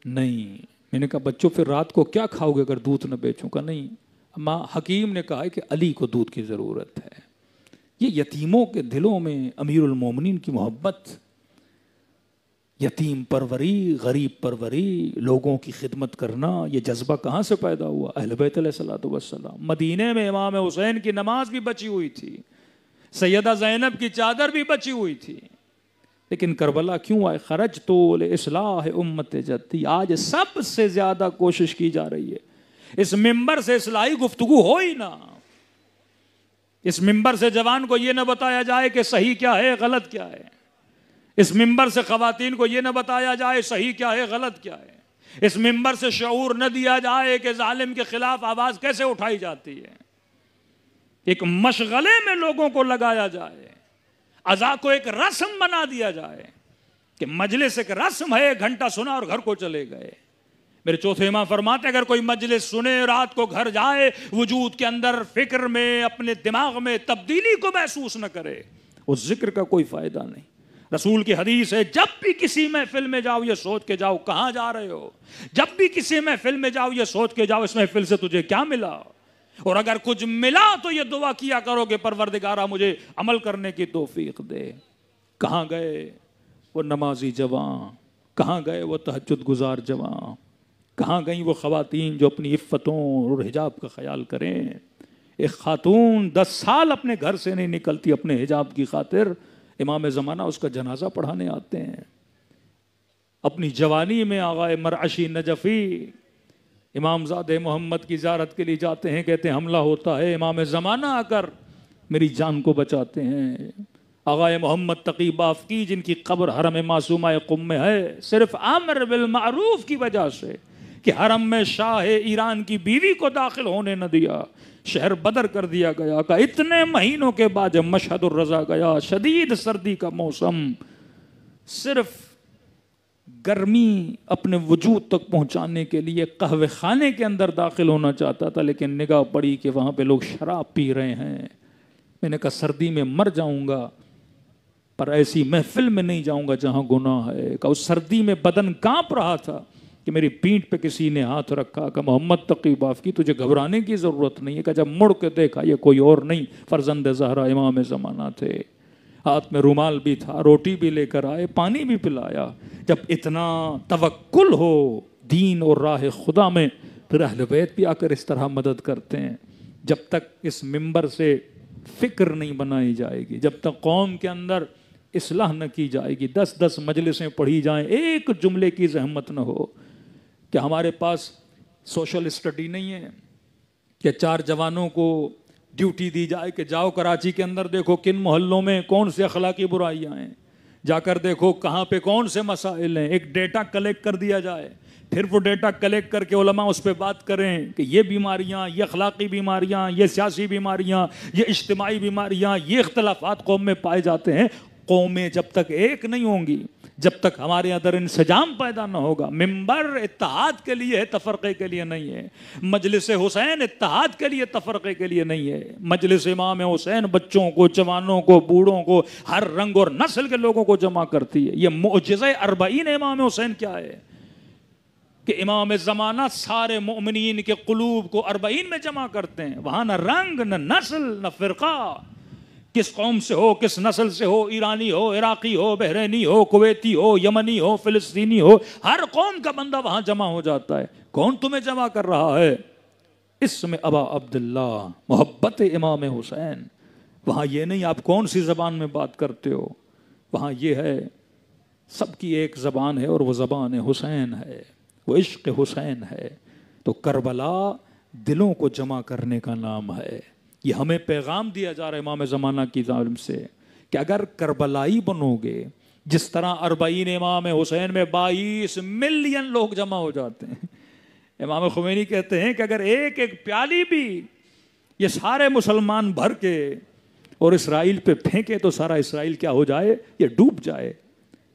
نہیں۔ میں نے کہا بچوں پھر رات کو کیا کھاؤ گے اگر دودھ نہ بیچوں؟ کہا نہیں ماں، حکیم نے کہا کہ علی کو دودھ کی ضرورت ہے۔ یہ یتیموں کے دلوں میں امیر المومنین کی محبت، یتیم پروری، غریب پروری، لوگوں کی خدمت کرنا، یہ جذبہ کہاں سے پیدا ہوا؟ اہل بیت علیہ الصلوۃ والسلام۔ مدینے میں امام حسین کی نماز بھی بچی ہوئی تھی، سیدہ زینب کی چادر بھی بچی ہوئی تھی، لیکن کربلا کیوں آئے؟ خرجت لاصلاح امت جدی۔ آج سب سے زیادہ کوشش کی جا رہی ہے اس ممبر سے اصلاحی گفتگو ہو ہی نہ، اس ممبر سے جوان کو یہ نہ بتایا جائے کہ صحیح کیا ہے غلط کیا ہے، اس ممبر سے خواتین کو یہ نہ بتایا جائے صحیح کیا ہے غلط کیا ہے، اس ممبر سے شعور نہ دیا جائے کہ ظالم کے خلاف آواز کیسے اٹھائی جاتی ہے۔ ایک مشغلے میں لوگوں کو لگایا جائے، عزا کو ایک رسم بنا دیا جائے کہ مجلس ایک رسم ہے، 1 گھنٹہ سنا اور گھر کو چلے گئے۔ میرے چوتھے امام فرماتے اگر کوئی مجلس سنے رات کو گھر جائے وجود کے اندر فکر میں اپنے دماغ میں تبدیلی کو محسوس نہ کرے اس ذکر کا کوئی فائدہ نہیں. رسول کی حدیث ہے جب بھی کسی محفل میں جاؤ یہ سوچ کے جاؤ کہاں جا رہے ہو. جب بھی کسی محفل میں جاؤ یہ سوچ کے جاؤ اس محفل سے تجھے کیا ملا, اور اگر کچھ ملا تو یہ دعا کیا کرو کہ پروردگارہ مجھے عمل کرنے کی توفیق دے. کہاں گئے وہ نمازی جوان, کہاں گئے وہ تہجد گزار جوان, کہاں گئیں وہ خواتین جو اپنی عفتوں اور حجاب کا خیال کریں. ایک خاتون 10 سال اپنے گھر سے نہیں نکلتی اپنے حجاب کی خاطر, امام زمانہ اس کا جنازہ پڑھانے آتے ہیں. اپنی جوانی میں آغا مرعشی نجفی امام زادہ محمد کی زیارت کے لیے جاتے ہیں, کہتے ہیں حملہ ہوتا ہے, امام زمانہ آ کر میری جان کو بچاتے ہیں. آغا محمد تقی بافقی جن کی قبر حرم معصومہ قم میں ہے, صرف امر بالمعروف کی وجہ سے کہ حرم میں شاہ ایران کی بیوی کو داخل ہونے نہ دیا, شہر بدر کر دیا گیا. کہ اتنے مہینوں کے بعد جب مشہد الرضا گیا, شدید سردی کا موسم, صرف گرمی اپنے وجود تک پہنچانے کے لیے قہوے خانے کے اندر داخل ہونا چاہتا تھا, لیکن نگاہ پڑی کہ وہاں پہ لوگ شراب پی رہے ہیں. میں نے کہا سردی میں مر جاؤں گا پر ایسی محفل میں نہیں جاؤں گا جہاں گناہ ہے. کہ اس سردی میں بدن کانپ رہا تھا کہ میری پیٹھ پہ کسی نے ہاتھ رکھا. کہ محمد تقی بافقی تجھے گھبرانے کی ضرورت نہیں ہے. کہ جب مڑ کے دیکھا یہ کوئی اور نہیں فرزند زہرا امام زمانہ تھے. ہاتھ میں رومال بھی تھا, روٹی بھی لے کر آئے, پانی بھی پلایا. جب اتنا توکل ہو دین اور راہ خدا میں, پھر اہل بیت بھی آ کر اس طرح مدد کرتے ہیں. جب تک اس منبر سے فکر نہیں بنائی جائے گی, جب تک قوم کے اندر اصلاح نہ کی جائے گی, 10 مجلسیں پڑھی جائیں, ایک جملے کی زحمت نہ ہو. کہ ہمارے پاس سوشل اسٹڈی نہیں ہے کہ 4 جوانوں کو ڈیوٹی دی جائے کہ جاؤ کراچی کے اندر دیکھو کن محلوں میں کون سے اخلاقی برائیاں ہیں, جا کر دیکھو کہاں پہ کون سے مسائل ہیں. ایک ڈیٹا کلیکٹ کر دیا جائے, پھر وہ ڈیٹا کلیکٹ کر کے علماء اس پہ بات کریں کہ یہ بیماریاں, یہ اخلاقی بیماریاں, یہ سیاسی بیماریاں, یہ اجتماعی بیماریاں, یہ اختلافات قوم میں پائے جاتے ہیں. قومیں جب تک ایک نہیں ہوں گی, جب تک ہمارے اندر انسجام پیدا نہ ہوگا. منبر اتحاد کے لیے ہے, تفرقے کے لیے نہیں ہے. مجلس حسین اتحاد کے لیے, تفرقے کے لیے نہیں ہے. مجلس امام حسین بچوں کو, جوانوں کو, بوڑھوں کو, ہر رنگ اور نسل کے لوگوں کو جمع کرتی ہے. یہ معجزہ 40 امام حسین کیا ہے کہ امام زمانہ سارے مومنین کے قلوب کو 40 میں جمع کرتے ہیں. وہاں نہ رنگ, نہ نسل, نہ فرقہ, کس قوم سے ہو, کس نسل سے ہو, ایرانی ہو, عراقی ہو, بحرینی ہو, کویتی ہو, یمنی ہو, فلسطینی ہو, ہر قوم کا بندہ وہاں جمع ہو جاتا ہے. کون تمہیں جمع کر رہا ہے؟ اسم ابا عبداللہ, محبت امام حسین. وہاں یہ نہیں آپ کون سی زبان میں بات کرتے ہو, وہاں یہ ہے سب کی ایک زبان ہے اور وہ زبان حسین ہے, وہ عشق حسین ہے. تو کربلا دلوں کو جمع کرنے کا نام ہے. یہ ہمیں پیغام دیا جا رہا ہے امام زمانہ کی جانب سے کہ اگر کربلائی بنو گے, جس طرح 40 امام حسین میں 22 ملین لوگ جمع ہو جاتے ہیں. امام خمینی کہتے ہیں کہ اگر ایک ایک پیالی بھی یہ سارے مسلمان بھر کے اور اسرائیل پہ پھینکے تو سارا اسرائیل کیا ہو جائے, یہ ڈوب جائے.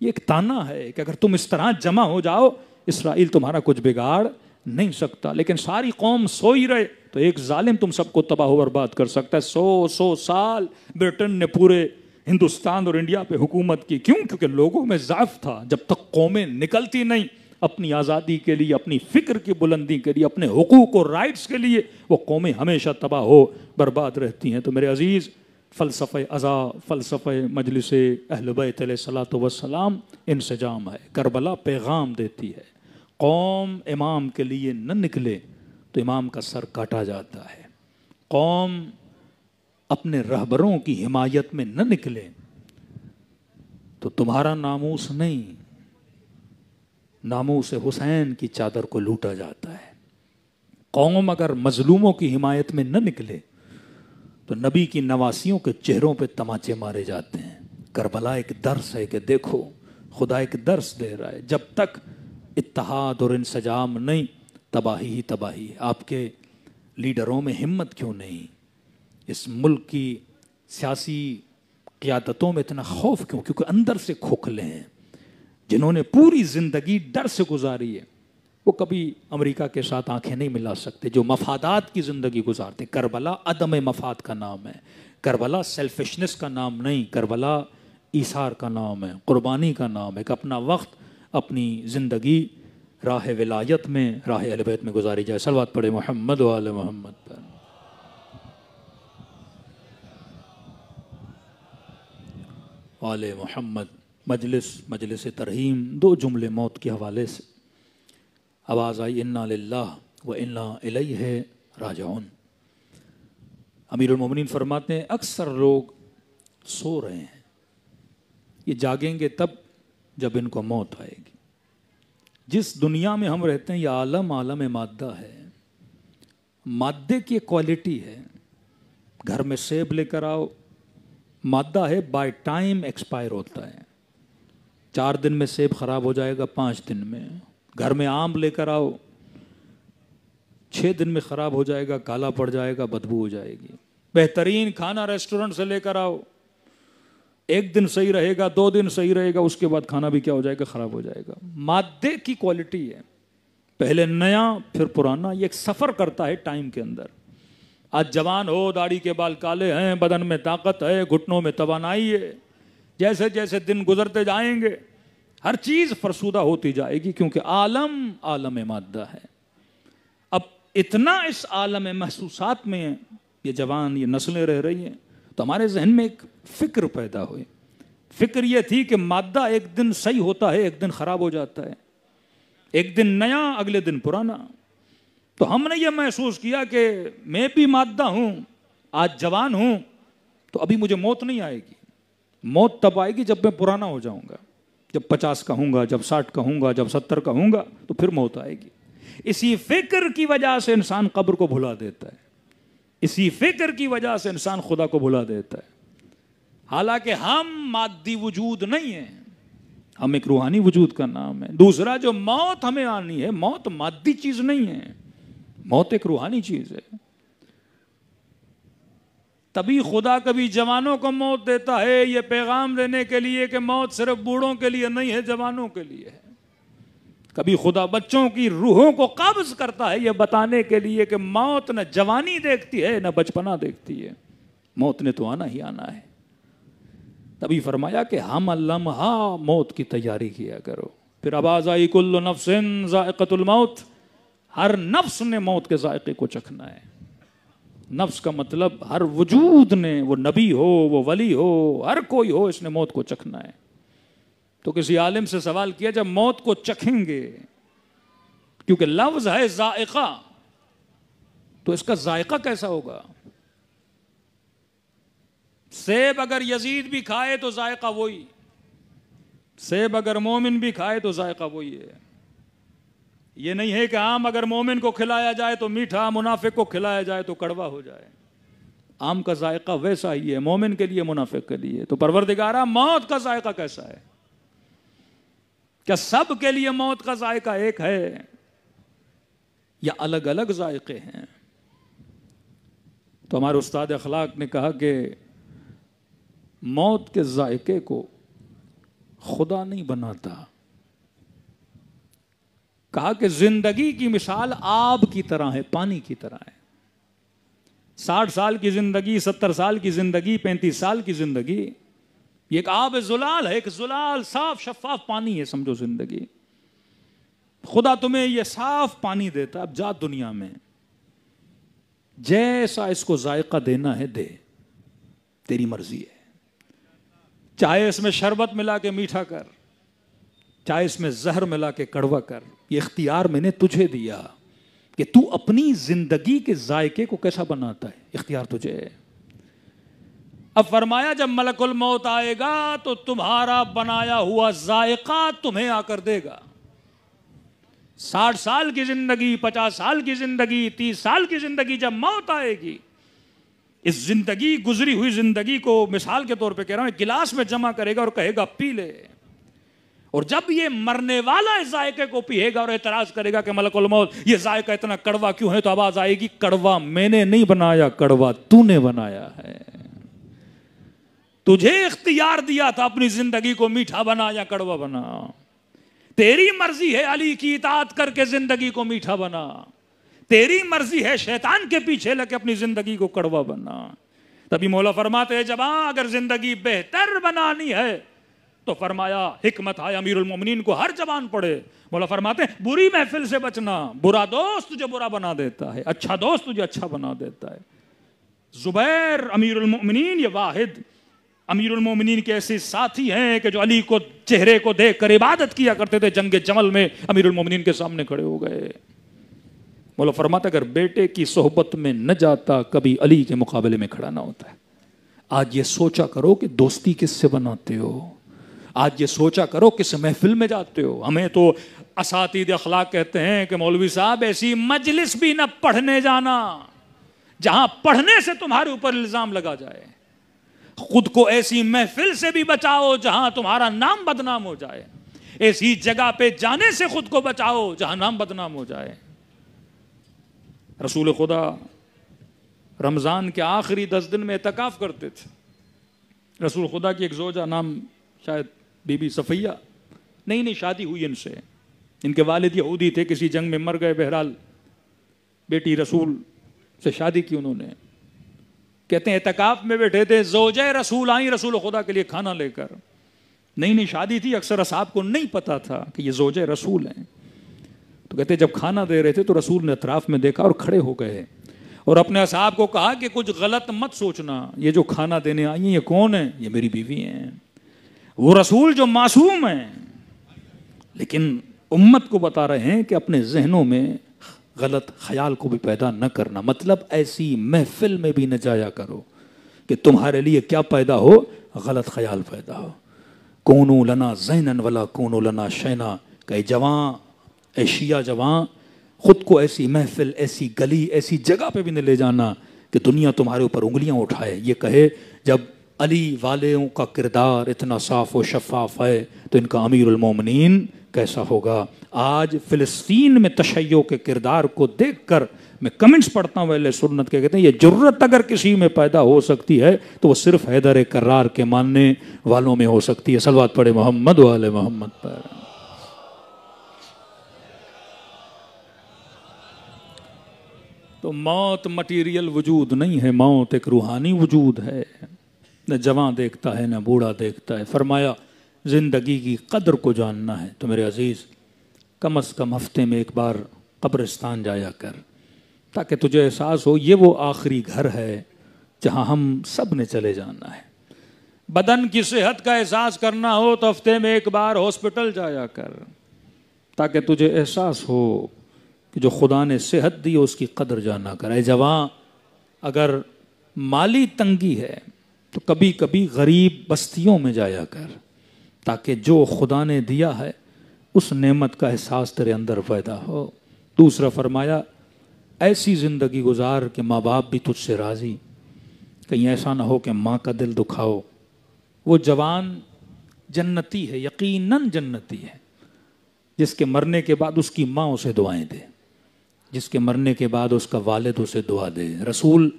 یہ ایک تانا ہے کہ اگر تم اس طرح جمع ہو جاؤ اسرائیل تمہارا کچھ بگاڑ نہیں سکتا. لیکن ساری قوم سوئی رہے تو ایک ظالم تم سب کو تباہ و برباد کر سکتا ہے. 100 سال برٹن نے پورے ہندوستان اور انڈیا پہ حکومت کی. کیوں؟ کیونکہ لوگوں میں ضعف تھا. جب تک قومیں نکلتی نہیں اپنی آزادی کے لیے, اپنی فکر کی بلندی کے لیے, اپنے حقوق اور رائٹس کے لیے, وہ قومیں ہمیشہ تباہ ہو برباد رہتی ہیں. تو میرے عزیز, فلسفہ ازا, فلسفہ مجلس اہل بیت علیہ الصلوۃ والسلام انسجام ہے. کربلا پیغام دیتی ہے قوم امام کے لیے نہ نکلے تو امام کا سر کاٹا جاتا ہے. قوم اپنے رہبروں کی حمایت میں نہ نکلے تو تمہارا ناموس نہیں, ناموس حسین کی چادر کو لوٹا جاتا ہے. قوم اگر مظلوموں کی حمایت میں نہ نکلے تو نبی کی نواسیوں کے چہروں پہ تماچے مارے جاتے ہیں. کربلا ایک درس ہے کہ دیکھو خدا ایک درس دے رہا ہے. جب تک اتحاد اور انسجام نہیں, تباہی ہی تباہی. آپ کے لیڈروں میں ہمت کیوں نہیں؟ اس ملک کی سیاسی قیادتوں میں اتنا خوف کیوں؟ کیونکہ اندر سے کھوکھلے ہیں. جنہوں نے پوری زندگی ڈر سے گزاری ہے, وہ کبھی امریکہ کے ساتھ آنکھیں نہیں ملا سکتے، جو مفادات کی زندگی گزارتے. کربلا عدم مفاد کا نام ہے، کربلا سیلفشنس کا نام نہیں، کربلا ایثار کا نام ہے، قربانی کا نام ہے، کہ اپنا وقت، اپنی زندگی راہ ولایت میں، راہ اہل بیت میں گزاری جائے. صلوات پڑھے محمد و آل محمد پر. آل محمد. مجلس ترحیم، دو جملے موت کے حوالے سے. آواز آئی انا للہ و انا الیہ راجعون. امیر المومنین فرماتے ہیں اکثر لوگ سو رہے ہیں، یہ جاگیں گے تب جب ان کو موت آئے گی. جس دنیا میں ہم رہتے ہیں یہ عالم مادہ ہے، مادے کی کوالٹی ہے. گھر میں سیب لے کر آؤ، مادہ ہے، بائی ٹائم ایکسپائر ہوتا ہے. 4 دن میں سیب خراب ہو جائے گا، 5 دن میں. گھر میں آم لے کر آؤ، 6 دن میں خراب ہو جائے گا، کالا پڑ جائے گا، بدبو ہو جائے گی. بہترین کھانا ریسٹورنٹ سے لے کر آؤ، 1 دن صحیح رہے گا، 2 دن صحیح رہے گا، اس کے بعد کھانا بھی کیا ہو جائے گا، خراب ہو جائے گا. مادے کی کوالٹی ہے، پہلے نیا پھر پرانا. یہ ایک سفر کرتا ہے ٹائم کے اندر. آج جوان ہو، داڑھی کے بال کالے ہیں، بدن میں طاقت ہے، گھٹنوں میں توانائی ہے. جیسے جیسے دن گزرتے جائیں گے ہر چیز فرسودہ ہوتی جائے گی، کیونکہ عالم مادہ ہے. اب اتنا اس عالم محسوسات میں یہ جوان، یہ نسلیں رہ رہی ہیں، تو ہمارے ذہن میں ایک فکر پیدا ہوئی. فکر یہ تھی کہ مادہ ایک دن صحیح ہوتا ہے، ایک دن خراب ہو جاتا ہے، ایک دن نیا، اگلے دن پرانا. تو ہم نے یہ محسوس کیا کہ میں بھی مادہ ہوں، آج جوان ہوں، تو ابھی مجھے موت نہیں آئے گی. موت تب آئے گی جب میں پرانا ہو جاؤں گا، جب 50 کا ہوں گا، جب 60 کا ہوں گا، جب 70 کا ہوں گا، تو پھر موت آئے گی. اسی فکر کی وجہ سے انسان قبر کو بھلا دیتا ہے، اسی فکر کی وجہ سے انسان خدا کو بھلا دیتا ہے. حالانکہ ہم مادی وجود نہیں ہیں، ہم ایک روحانی وجود کا نام ہے. دوسرا، جو موت ہمیں آنی ہے، موت مادی چیز نہیں ہے، موت ایک روحانی چیز ہے. تبھی خدا کبھی جوانوں کو موت دیتا ہے، یہ پیغام دینے کے لیے کہ موت صرف بوڑھوں کے لیے نہیں ہے، جوانوں کے لیے ہے. کبھی خدا بچوں کی روحوں کو قبض کرتا ہے، یہ بتانے کے لیے کہ موت نہ جوانی دیکھتی ہے نہ بچپنا دیکھتی ہے، موت نے تو آنا ہی آنا ہے. تبھی فرمایا کہ ہم لمحہ موت کی تیاری کیا کرو. پھر آواز آئی کل نفس ذائقۃ الموت، ہر نفس نے موت کے ذائقے کو چکھنا ہے. نفس کا مطلب ہر وجود نے، وہ نبی ہو، وہ ولی ہو، ہر کوئی ہو، اس نے موت کو چکھنا ہے. تو کسی عالم سے سوال کیا، جب موت کو چکھیں گے، کیونکہ لفظ ہے ذائقہ، تو اس کا ذائقہ کیسا ہوگا؟ سیب اگر یزید بھی کھائے تو ذائقہ وہی، سیب اگر مومن بھی کھائے تو ذائقہ وہی ہے. یہ نہیں ہے کہ آم اگر مومن کو کھلایا جائے تو میٹھا، منافق کو کھلایا جائے تو کڑوا ہو جائے. آم کا ذائقہ ویسا ہی ہے، مومن کے لیے، منافق کے لیے. تو پروردگارا، موت کا ذائقہ کیسا ہے؟ کیا سب کے لیے موت کا ذائقہ ایک ہے یا الگ الگ ذائقے ہیں؟ تو ہمارے استاد اخلاق نے کہا کہ موت کے ذائقے کو خدا نہیں بناتا. کہا کہ زندگی کی مثال آب کی طرح ہے، پانی کی طرح ہے. 60 سال کی زندگی، 70 سال کی زندگی، 35 سال کی زندگی، یہ ایک آب زلال ہے، ایک زلال، صاف شفاف پانی ہے، سمجھو زندگی. خدا تمہیں یہ صاف پانی دیتا، اب جا دنیا میں، جیسا اس کو ذائقہ دینا ہے دے، تیری مرضی ہے. چاہے اس میں شربت ملا کے میٹھا کر، چاہے اس میں زہر ملا کے کڑوا کر، یہ اختیار میں نے تجھے دیا کہ تو اپنی زندگی کے ذائقے کو کیسا بناتا ہے، اختیار تجھے ہے. اب فرمایا جب ملک الموت آئے گا تو تمہارا بنایا ہوا ذائقہ تمہیں آ کر دے گا. 60 سال کی زندگی، 50 سال کی زندگی، 30 سال کی زندگی، جب موت آئے گی، اس زندگی، گزری ہوئی زندگی کو مثال کے طور پہ کہہ رہا ہوں، گلاس میں جمع کرے گا اور کہے گا پی لے. اور جب یہ مرنے والا اس ذائقے کو پیے گا اور اعتراض کرے گا کہ ملک الموت یہ ذائقہ اتنا کڑوا کیوں ہے، تو آواز آئے گی، کڑوا میں نے نہیں بنایا، کڑوا تو نے بنایا ہے. تجھے اختیار دیا تھا اپنی زندگی کو میٹھا بنا یا کڑوا بنا. تیری مرضی ہے علی کی اطاعت کر کے زندگی کو میٹھا بنا، تیری مرضی ہے شیطان کے پیچھے لگ کے اپنی زندگی کو کڑوا بنا۔ تبھی مولا فرماتے ہیں جوان اگر زندگی بہتر بنانی ہے تو فرمایا حکمت ہے امیر المومنین کو ہر جوان پڑھے۔ مولا فرماتے ہیں بری محفل سے بچنا، برا دوست تجھے برا بنا دیتا ہے، اچھا دوست تجھے اچھا بنا دیتا ہے۔ زبیر امیر المومنین یہ واحد امیر المومنین کے ایسے ساتھی ہیں کہ جو علی کو چہرے کو دیکھ کر عبادت کیا کرتے تھے، جنگ جمل میں امیر المومنین کے سامنے کھڑے ہو گئے۔ مولا فرماتا اگر بیٹے کی صحبت میں نہ جاتا کبھی علی کے مقابلے میں کھڑا نہ ہوتا ہے۔ آج یہ سوچا کرو کہ دوستی کس سے بناتے ہو، آج یہ سوچا کرو کس محفل میں جاتے ہو۔ ہمیں تو اساتید اخلاق کہتے ہیں کہ مولوی صاحب ایسی مجلس بھی نہ پڑھنے جانا جہاں پڑھنے سے تمہارے اوپر الزام لگا جائے، خود کو ایسی محفل سے بھی بچاؤ جہاں تمہارا نام بدنام ہو جائے، ایسی جگہ پہ جانے سے خود کو بچاؤ جہاں نام بدنام ہو جائے۔ رسول خدا رمضان کے آخری 10 دن میں اعتکاف کرتے تھے۔ رسول خدا کی ایک زوجہ نام شاید بی بی صفیہ، نہیں شادی ہوئی ان سے، ان کے والد یہودی تھے، کسی جنگ میں مر گئے، بہرحال بیٹی رسول سے شادی کی انہوں نے۔ کہتے ہیں اعتکاف میں بیٹھے تھے، زوجہ رسول آئیں رسول خدا کے لیے کھانا لے کر، نہیں شادی تھی، اکثر اصحاب کو نہیں پتا تھا کہ یہ زوجہ رسول ہیں۔ تو کہتے جب کھانا دے رہے تھے تو رسول نے اطراف میں دیکھا اور کھڑے ہو گئے اور اپنے اصحاب کو کہا کہ کچھ غلط مت سوچنا، یہ جو کھانا دینے آئی ہیں یہ کون ہیں؟ یہ میری بیوی ہیں، وہ رسول جو معصوم ہیں، لیکن امت کو بتا رہے ہیں کہ اپنے ذہنوں میں غلط خیال کو بھی پیدا نہ کرنا، مطلب ایسی محفل میں بھی نہ جایا کرو کہ تمہارے لیے کیا پیدا ہو، غلط خیال پیدا ہو۔ کونو لنا زینن ولا کونو لنا شینا، کہ جوان اے شیعہ جوان خود کو ایسی محفل، ایسی گلی، ایسی جگہ پہ بھی نہ لے جانا کہ دنیا تمہارے اوپر انگلیاں اٹھائے، یہ کہے جب علی والوں کا کردار اتنا صاف و شفاف ہے تو ان کا امیر المومنین کیسا ہوگا۔ آج فلسطین میں تشیع کے کردار کو دیکھ کر میں کمنٹس پڑھتا ہوں اہل سنت کے، کہتے ہیں یہ جرت اگر کسی میں پیدا ہو سکتی ہے تو وہ صرف حیدر کرار کے ماننے والوں میں ہو سکتی ہے۔ صلوات پڑھے محمد و آل محمد پر۔ تو موت مٹیریل وجود نہیں ہے، موت ایک روحانی وجود ہے، نہ جوان دیکھتا ہے نہ بوڑھا دیکھتا ہے۔ فرمایا زندگی کی قدر کو جاننا ہے تو میرے عزیز کم از کم ہفتے میں ایک بار قبرستان جایا کر، تاکہ تجھے احساس ہو یہ وہ آخری گھر ہے جہاں ہم سب نے چلے جانا ہے۔ بدن کی صحت کا احساس کرنا ہو تو ہفتے میں ایک بار ہاسپٹل جایا کر، تاکہ تجھے احساس ہو کہ جو خدا نے صحت دی اس کی قدر جانا کر۔ اے جوان اگر مالی تنگی ہے تو کبھی کبھی غریب بستیوں میں جایا کر، تاکہ جو خدا نے دیا ہے اس نعمت کا احساس تیرے اندر پیدا ہو۔ دوسرا فرمایا ایسی زندگی گزار کہ ماں باپ بھی تجھ سے راضی، کہیں ایسا نہ ہو کہ ماں کا دل دکھاؤ۔ وہ جوان جنتی ہے، یقیناً جنتی ہے، جس کے مرنے کے بعد اس کی ماں اسے دعائیں دے، جس کے مرنے کے بعد اس کا والد اسے دعا دے۔ رسول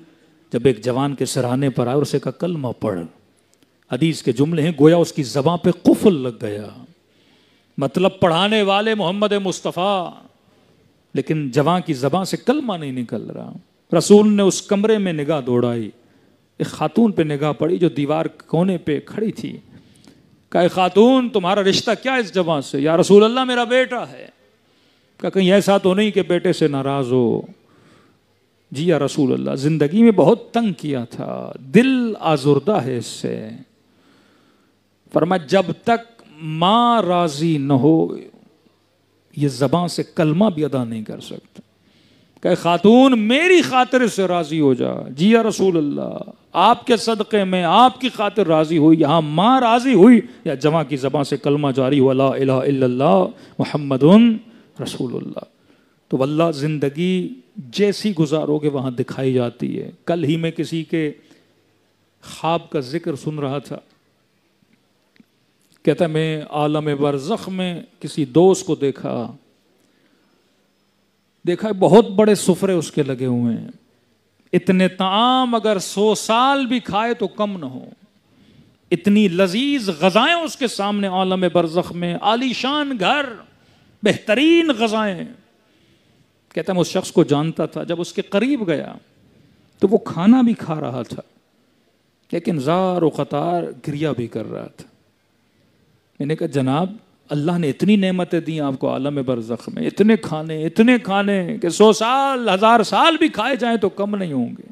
جب ایک جوان کے سرانے پر آئے اور اسے کہا کلمہ پڑھ، حدیث کے جملے ہیں گویا اس کی زبان پہ قفل لگ گیا، مطلب پڑھانے والے محمد مصطفیٰ، لیکن جوان کی زبان سے کلمہ نہیں نکل رہا۔ رسول نے اس کمرے میں نگاہ دوڑائی، ایک خاتون پہ نگاہ پڑی جو دیوار کونے پہ کھڑی تھی، کہا خاتون تمہارا رشتہ کیا اس جوان سے؟ یا رسول اللہ میرا بیٹا ہے۔ کہا کہیں ایسا تو نہیں کہ بیٹے سے ناراض ہو؟ جی یا رسول اللہ زندگی میں بہت تنگ کیا تھا، دل آزردہ ہے اس سے۔ فرمایا جب تک ماں راضی نہ ہو یہ زبان سے کلمہ بھی ادا نہیں کر سکتا۔ کہ خاتون میری خاطر سے راضی ہو جا۔ جی یا رسول اللہ آپ کے صدقے میں آپ کی خاطر راضی ہوئی، یہاں ماں راضی ہوئی، یا جوان کی زبان سے کلمہ جاری ہوا لا الہ الا اللہ محمد رسول اللہ۔ تو واللہ زندگی جیسی گزارو گے وہاں دکھائی جاتی ہے۔ کل ہی میں کسی کے خواب کا ذکر سن رہا تھا، کہتا ہے میں عالم برزخ میں کسی دوست کو دیکھا بہت بڑے سفرے اس کے لگے ہوئے ہیں، اتنے طعام اگر 100 سال بھی کھائے تو کم نہ ہو، اتنی لذیذ غذائیں اس کے سامنے عالم برزخ میں، عالی شان گھر، بہترین غذائیں. کہتا ہے میں اس شخص کو جانتا تھا، جب اس کے قریب گیا تو وہ کھانا بھی کھا رہا تھا لیکن زار و قطار گریا بھی کر رہا تھا. میں نے کہا جناب اللہ نے اتنی نعمتیں دی آپ کو عالم برزخ میں، اتنے کھانے کہ 100 سال 1000 سال بھی کھائے جائیں تو کم نہیں ہوں گے.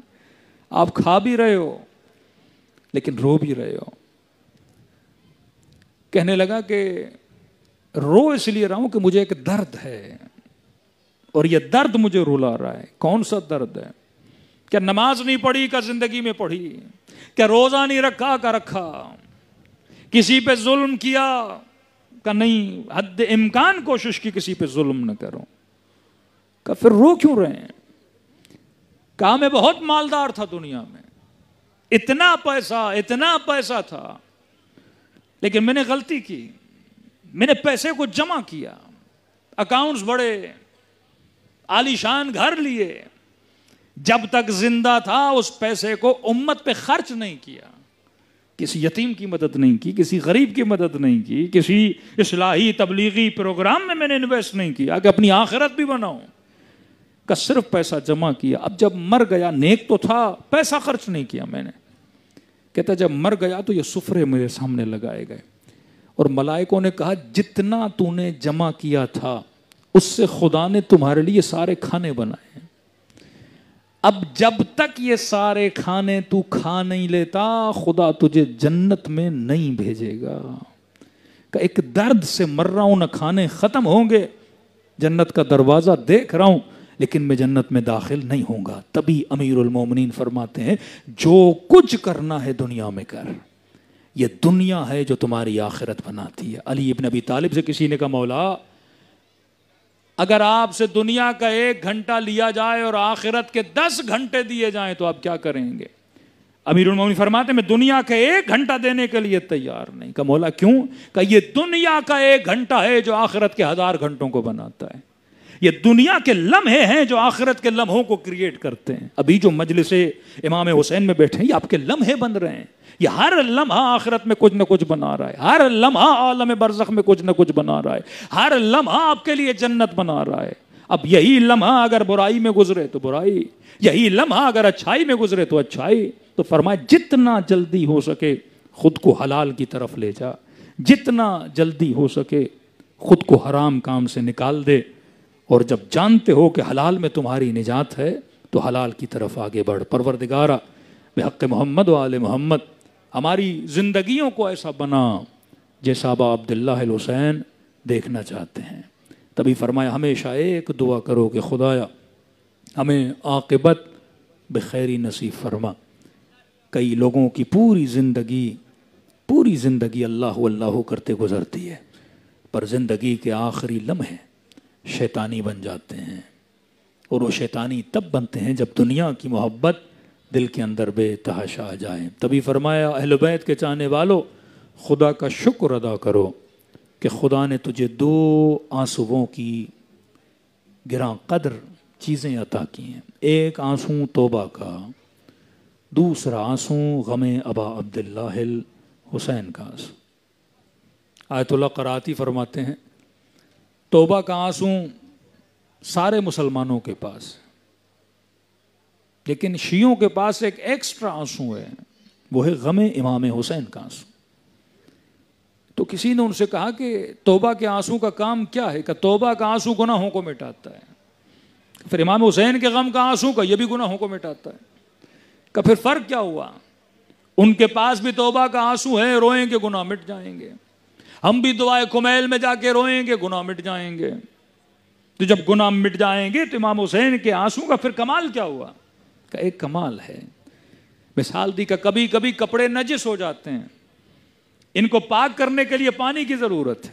آپ کھا بھی رہے ہو لیکن رو بھی رہے ہو. کہنے لگا کہ رو اس لیے رہا ہوں کہ مجھے ایک درد ہے اور یہ درد مجھے رلا رہا ہے. کون سا درد ہے؟ کیا نماز نہیں پڑھی کا زندگی میں پڑھی؟ کیا روزہ نہیں رکھا کا رکھا؟ کسی پہ ظلم کیا کا نہیں؟ حد امکان کوشش کی کسی پہ ظلم نہ کرو. کہ پھر رو کیوں رہے ہیں؟ کہا میں بہت مالدار تھا دنیا میں، اتنا پیسہ تھا، لیکن میں نے غلطی کی. میں نے پیسے کو جمع کیا، اکاؤنٹس بڑے، عالی شان گھر لیے. جب تک زندہ تھا اس پیسے کو امت پہ خرچ نہیں کیا، کسی یتیم کی مدد نہیں کی، کسی غریب کی مدد نہیں کی، کسی اصلاحی تبلیغی پروگرام میں نے انویسٹ نہیں کیا کہ اپنی آخرت بھی بناؤں. کہ صرف پیسہ جمع کیا. اب جب مر گیا، نیک تو تھا، پیسہ خرچ نہیں کیا میں نے. کہتا جب مر گیا تو یہ سفرے میرے سامنے لگائے گئے اور ملائکوں نے کہا جتنا تو نے جمع کیا تھا اس سے خدا نے تمہارے لیے سارے کھانے بنائے ہیں. اب جب تک یہ سارے کھانے تو کھا نہیں لیتا خدا تجھے جنت میں نہیں بھیجے گا. کہ ایک درد سے مر رہا ہوں، نہ کھانے ختم ہوں گے، جنت کا دروازہ دیکھ رہا ہوں لیکن میں جنت میں داخل نہیں ہوں گا. تبھی امیر المومنین فرماتے ہیں جو کچھ کرنا ہے دنیا میں کر، یہ دنیا ہے جو تمہاری آخرت بناتی ہے. علی ابن ابی طالب سے کسی نے کہا مولا اگر آپ سے دنیا کا 1 گھنٹہ لیا جائے اور آخرت کے 10 گھنٹے دیے جائیں تو آپ کیا کریں گے؟ امیر المومنین فرماتے ہیں میں دنیا کا 1 گھنٹہ دینے کے لیے تیار نہیں. کہا مولا کیوں؟ کہ یہ دنیا کا 1 گھنٹہ ہے جو آخرت کے 1000 گھنٹوں کو بناتا ہے. یہ دنیا کے لمحے ہیں جو آخرت کے لمحوں کو کریٹ کرتے ہیں. ابھی جو مجلس امام حسین میں بیٹھے ہیں یہ آپ کے لمحے بن رہے ہیں. یہ ہر لمحہ آخرت میں کچھ نہ کچھ بنا رہا ہے، ہر لمحہ عالم برزخ میں کچھ نہ کچھ بنا رہا ہے، ہر لمحہ آپ کے لیے جنت بنا رہا ہے. اب یہی لمحہ اگر برائی میں گزرے تو برائی، یہی لمحہ اگر اچھائی میں گزرے تو اچھائی. تو فرمایا جتنا جلدی ہو سکے خود کو حلال کی طرف لے جا، جتنا جلدی ہو سکے خود کو حرام کام سے نکال دے، اور جب جانتے ہو کہ حلال میں تمہاری نجات ہے تو حلال کی طرف آگے بڑھ. پروردگارا بحق محمد و آل محمد ہماری زندگیوں کو ایسا بنا جیسا ابا عبداللہ الحسین دیکھنا چاہتے ہیں. تبھی فرمایا ہمیشہ ایک دعا کرو کہ خدایا ہمیں عاقبت بخیری نصیب فرما. کئی لوگوں کی پوری زندگی اللہ اللہ کرتے گزرتی ہے، پر زندگی کے آخری لمحے شیطانی بن جاتے ہیں، اور وہ شیطانی تب بنتے ہیں جب دنیا کی محبت دل کے اندر بے تحاشا آ جائے. تبھی فرمایا اہل بیت کے چاہنے والو خدا کا شکر ادا کرو کہ خدا نے تجھے 2 آنسوؤں کی گراں قدر چیزیں عطا کی ہیں. ایک آنسو توبہ کا، دوسرا آنسو غم ابا عبداللہ الحسین کا آنسو. آیت اللہ قراتی فرماتے ہیں توبہ کا آنسو سارے مسلمانوں کے پاس، لیکن شیعوں کے پاس ایک ایکسٹرا آنسو ہے، وہ ہے غم امام حسین کا آنسو. تو کسی نے ان سے کہا کہ توبہ کے آنسو کا کام کیا ہے؟ کہ توبہ کا آنسو گناہوں کو مٹاتا ہے. پھر امام حسین کے غم کا آنسو کا یہ بھی گناہوں کو مٹاتا ہے. کہ پھر فرق کیا ہوا؟ ان کے پاس بھی توبہ کا آنسو ہے، روئیں گے گناہ مٹ جائیں گے. ہم بھی دعائے کمیل میں جا کے روئیں گے گناہ مٹ جائیں گے. تو جب گناہ مٹ جائیں گے تو امام حسین کے آنسو کا پھر کمال کیا ہوا؟ کہ ایک کمال ہے. مثال دی کہ کبھی کبھی کپڑے نجس ہو جاتے ہیں، ان کو پاک کرنے کے لیے پانی کی ضرورت ہے،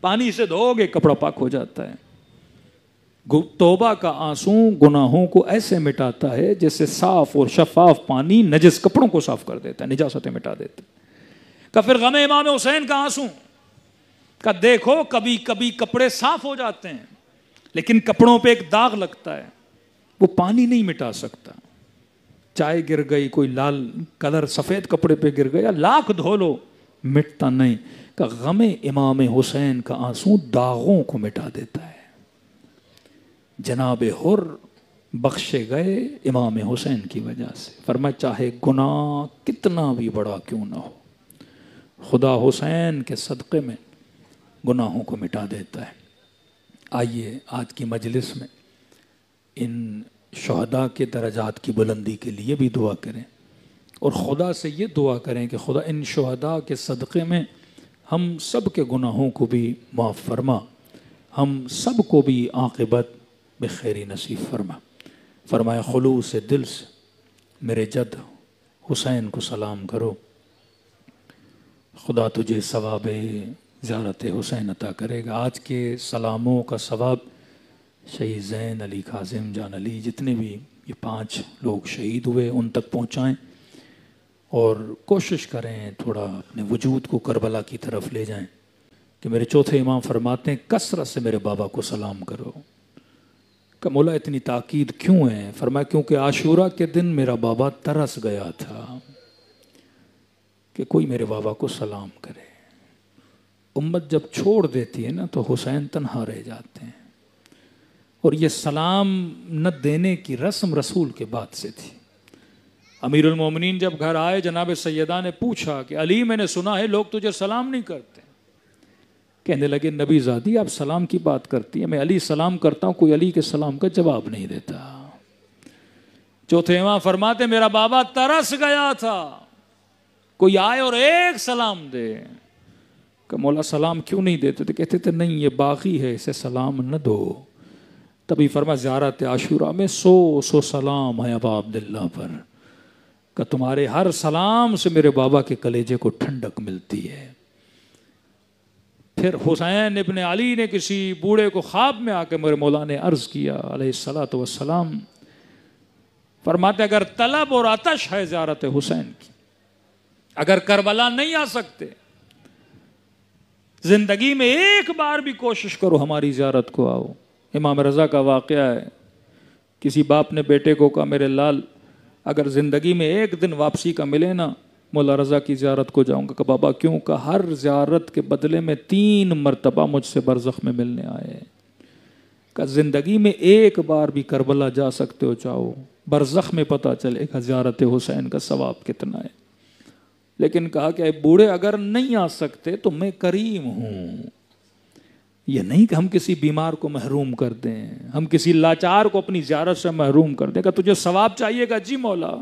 پانی سے دھو گے کپڑا پاک ہو جاتا ہے. توبہ کا آنسو گناہوں کو ایسے مٹاتا ہے جیسے صاف اور شفاف پانی نجس کپڑوں کو صاف کر دیتا ہے، نجاستیں مٹا دیتا ہے. کہ پھر غم امام حسین کا آنسو کہ دیکھو کبھی کبھی کپڑے صاف ہو جاتے ہیں لیکن کپڑوں پہ ایک داغ لگتا ہے، وہ پانی نہیں مٹا سکتا. چائے گر گئی، کوئی لال کلر سفید کپڑے پہ گر گیا، لاکھ دھو لو مٹتا نہیں. کہ غم امام حسین کا آنسو داغوں کو مٹا دیتا ہے۔ جناب حر بخشے گئے امام حسین کی وجہ سے۔ فرمایا چاہے گناہ کتنا بھی بڑا کیوں نہ ہو، خدا حسین کے صدقے میں گناہوں کو مٹا دیتا ہے۔ آئیے آج کی مجلس میں ان شہداء کے درجات کی بلندی کے لیے بھی دعا کریں، اور خدا سے یہ دعا کریں کہ خدا ان شہداء کے صدقے میں ہم سب کے گناہوں کو بھی معاف فرما، ہم سب کو بھی عاقبت بخیری نصیب فرما۔ فرمایا خلوص دل سے میرے جد حسین کو سلام کرو، خدا تجھے ثواب زیارت حسین عطا کرے گا۔ آج کے سلاموں کا ثواب شہید زین، علی کاظم، جان علی، جتنے بھی یہ 5 لوگ شہید ہوئے ان تک پہنچائیں، اور کوشش کریں تھوڑا اپنے وجود کو کربلا کی طرف لے جائیں کہ میرے چوتھے امام فرماتے ہیں کثرت سے میرے بابا کو سلام کرو۔ کہ مولا اتنی تاکید کیوں ہے؟ فرمایا کیونکہ عاشورہ کے دن میرا بابا ترس گیا تھا کہ کوئی میرے بابا کو سلام کرے۔ امت جب چھوڑ دیتی ہے نا تو حسین تنہا رہ جاتے ہیں، اور یہ سلام نہ دینے کی رسم رسول کے بعد سے تھی۔ امیر المومنین جب گھر آئے، جناب سیدہ نے پوچھا کہ علی میں نے سنا ہے لوگ تجھے سلام نہیں کرتے۔ کہنے لگے نبی زادی آپ سلام کی بات کرتی ہیں، میں علی سلام کرتا ہوں، کوئی علی کے سلام کا جواب نہیں دیتا۔ چوتھے امام فرماتے میرا بابا ترس گیا تھا، کوئی آئے اور ایک سلام دے۔ کہ مولا سلام کیوں نہیں دیتے تھے؟ کہتے تھے نہیں یہ باغی ہے، اسے سلام نہ دو۔ تبھی فرما زیارت عاشورہ میں 100 سلام ہے ابا عبداللہ پر، کہ تمہارے ہر سلام سے میرے بابا کے کلیجے کو ٹھنڈک ملتی ہے۔ پھر حسین ابن علی نے کسی بوڑھے کو خواب میں آ کے میرے مولا نے عرض کیا علیہ الصلوۃ والسلام، فرماتے اگر طلب اور آتش ہے زیارت حسین کی، اگر کربلا نہیں آ سکتے، زندگی میں ایک بار بھی کوشش کرو ہماری زیارت کو آؤ۔ امام رضا کا واقعہ ہے، کسی باپ نے بیٹے کو کہا میرے لال اگر زندگی میں ایک دن واپسی کا ملے نا مولا رضا کی زیارت کو جاؤں گا۔ کہ بابا کیوں؟ کہ ہر زیارت کے بدلے میں 3 مرتبہ مجھ سے برزخ میں ملنے آئے۔ کہ زندگی میں ایک بار بھی کربلا جا سکتے ہو جاؤ، برزخ میں پتہ چلے گا زیارت حسین کا ثواب کتنا ہے۔ لیکن کہا کہ اے بوڑھے اگر نہیں آ سکتے تو میں کریم ہوں، یہ نہیں کہ ہم کسی بیمار کو محروم کر دیں، ہم کسی لاچار کو اپنی زیارت سے محروم کر دیں۔ کہ تجھے ثواب چاہیے گا؟ جی مولا،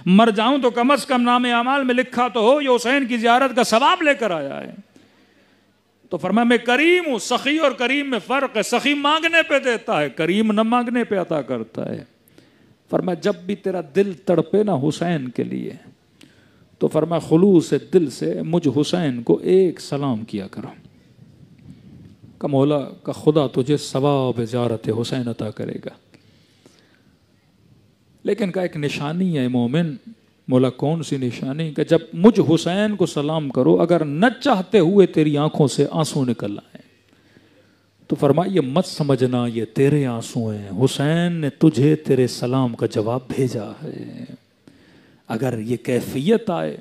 مر جاؤں تو کم از کم نام اعمال میں لکھا تو ہو یہ حسین کی زیارت کا ثواب لے کر آیا ہے۔ تو فرمایا میں کریم ہوں۔ سخی اور کریم میں فرق ہے، سخی مانگنے پہ دیتا ہے، کریم نہ مانگنے پہ عطا کرتا ہے۔ فرمایا جب بھی تیرا دل تڑپے نا حسین کے لیے تو فرمایا خلوص دل سے مجھ حسین کو ایک سلام کیا کرو، کہ مولا کا خدا تجھے ثواب زیارت حسین عطا کرے گا۔ لیکن کا ایک نشانی ہے مومن، مولا کون سی نشانی؟ کہ جب مجھ حسین کو سلام کرو اگر نہ چاہتے ہوئے تیری آنکھوں سے آنسو نکل آئے تو فرمایا یہ مت سمجھنا یہ تیرے آنسو ہیں، حسین نے تجھے تیرے سلام کا جواب بھیجا ہے۔ اگر یہ کیفیت آئے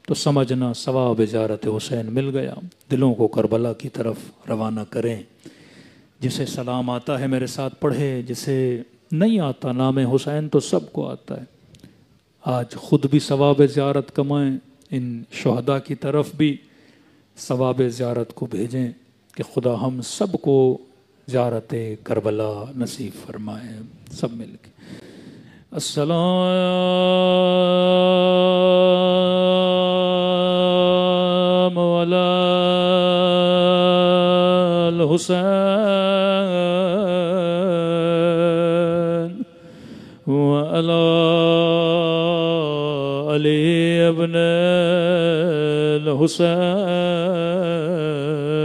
تو سمجھنا ثواب زیارت حسین مل گیا۔ دلوں کو کربلا کی طرف روانہ کریں۔ جسے سلام آتا ہے میرے ساتھ پڑھے، جسے نہیں آتا نام حسین تو سب کو آتا ہے۔ آج خود بھی ثواب زیارت کمائیں، ان شہداء کی طرف بھی ثواب زیارت کو بھیجیں کہ خدا ہم سب کو زیارت کربلا نصیب فرمائے۔ سب مل کے السلام علی الحسین وعلی علی ابن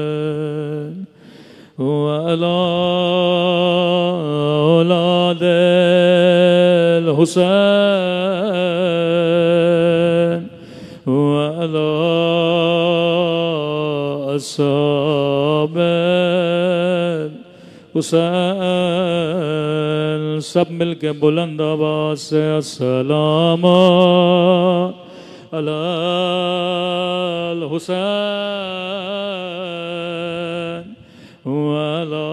الحسین وعلی اولاد الحسین وعلی اصحاب حسین۔ سب مل کے بلند آواز سے السلام على الحسين وعلى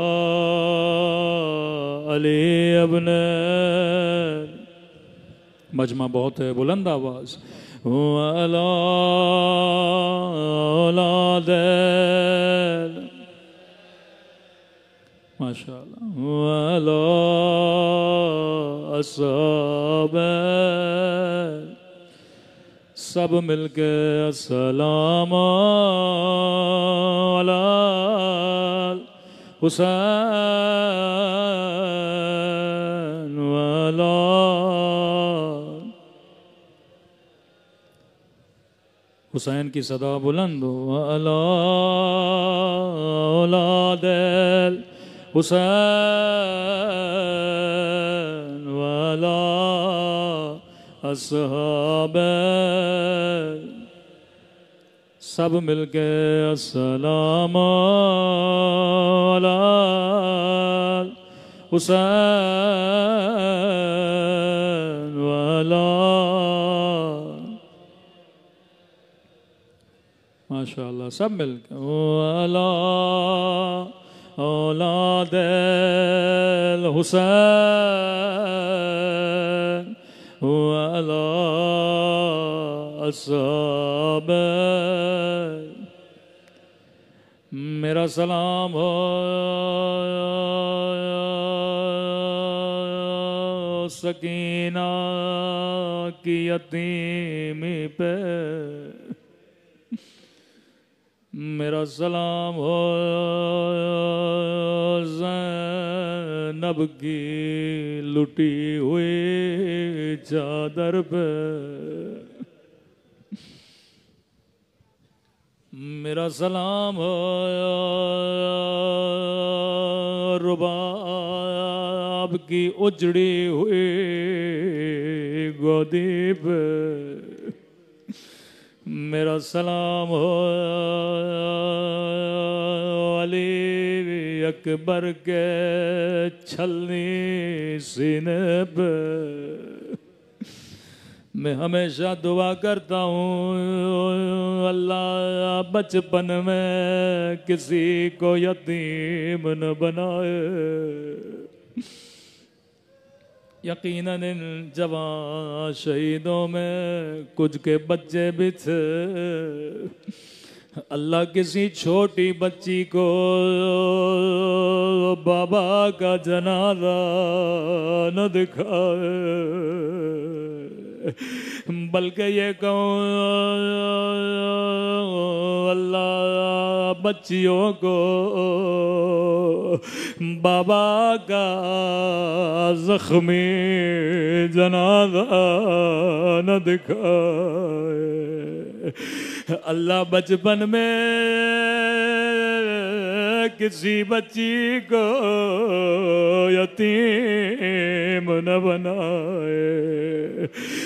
علي ابن مجمع بہت ہے، بلند آواز وعلى اولاد ماشاء اللہ وعلى اصحاب سب مل کے السلام علی حسین وعلی حسین کی صدا بلند وعلی اولاد حسین وعلی اصحاب سب مل کے السلام علی حسین وعلی ماشاءاللہ سب مل کے وعلی اولاد الحسین وعلى اصحاب میرا سلام ہو سکینہ کی یتیمی پہ، میرا سلام ہو زینب کی لٹی ہوئی چادر پہ، میرا سلام ہو رباب کی اجڑی ہوئی گودی پہ، میرا سلام ہو علی اکبر کے چھلنی سینے پہ، میں ہمیشہ دعا کرتا ہوں اللہ بچپن میں کسی کو یتیم نہ بنائے، یقیناً ان جوان شہیدوں میں کچھ کے بچے بھی تھے، اللہ کسی چھوٹی بچی کو بابا کا جنازہ نہ دکھائے، بلکہ یہ کہوں اللہ بچیوں کو بابا کا زخمی جنازہ نہ دکھائے، اللہ بچپن میں کسی بچی کو یتیم نہ بنائے،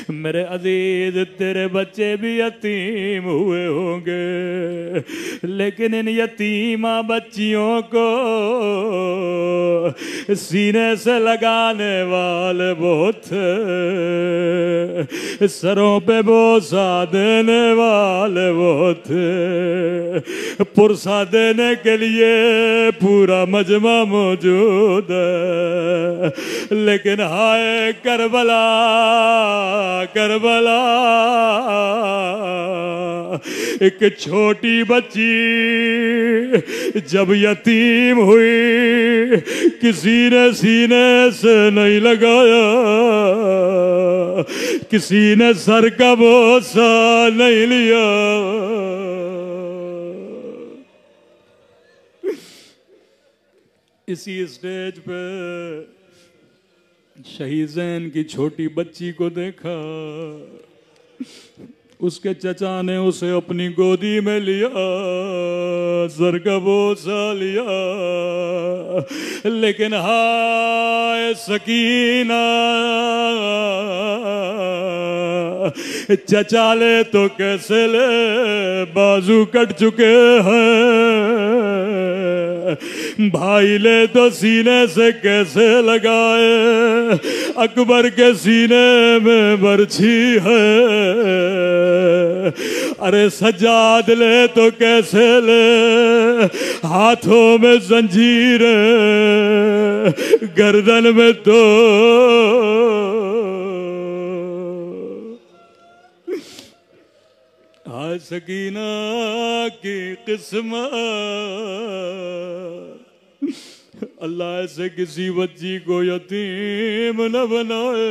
میرے عزیز تیرے بچے بھی یتیم ہوئے ہوں گے، لیکن ان یتیمہ بچیوں کو سینے سے لگانے والے بہت تھے، سروں پہ بوسہ دینے والے بہت تھے، پرسہ دینے کے لیے پورا مجمع موجود ہے، لیکن ہائے کربلا کربلا، ایک چھوٹی بچی جب یتیم ہوئی کسی نے سینے سے نہیں لگایا، کسی نے سر کا بوسہ نہیں لیا، اسی اسٹیج پہ شہید زین کی چھوٹی بچی کو دیکھا، اس کے چچا نے اسے اپنی گودی میں لیا، سر کا بوسہ لیا، لیکن ہائے سکینہ چچا لے تو کیسے لے، بازو کٹ چکے ہیں، بھائی لے تو سینے سے کیسے لگائے، اکبر کے سینے میں برچھی ہے، ارے سجاد لے تو کیسے لے، ہاتھوں میں زنجیر گردن میں تو آج سکینہ کی قسمت، اللہ ایسے کسی بچی کو یتیم نہ بنائے۔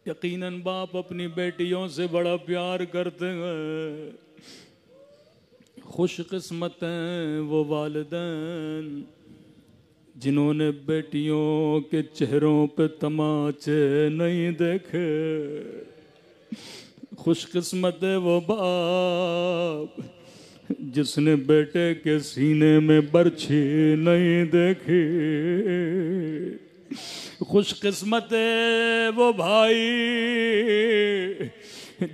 یقیناً باپ اپنی بیٹیوں سے بڑا پیار کرتے ہیں، خوش قسمت ہیں وہ والدین جنہوں نے بیٹیوں کے چہروں پہ تماچے نہیں دیکھے، خوش قسمت ہے وہ باپ جس نے بیٹے کے سینے میں برچھی نہیں دیکھی، خوش قسمت ہے وہ بھائی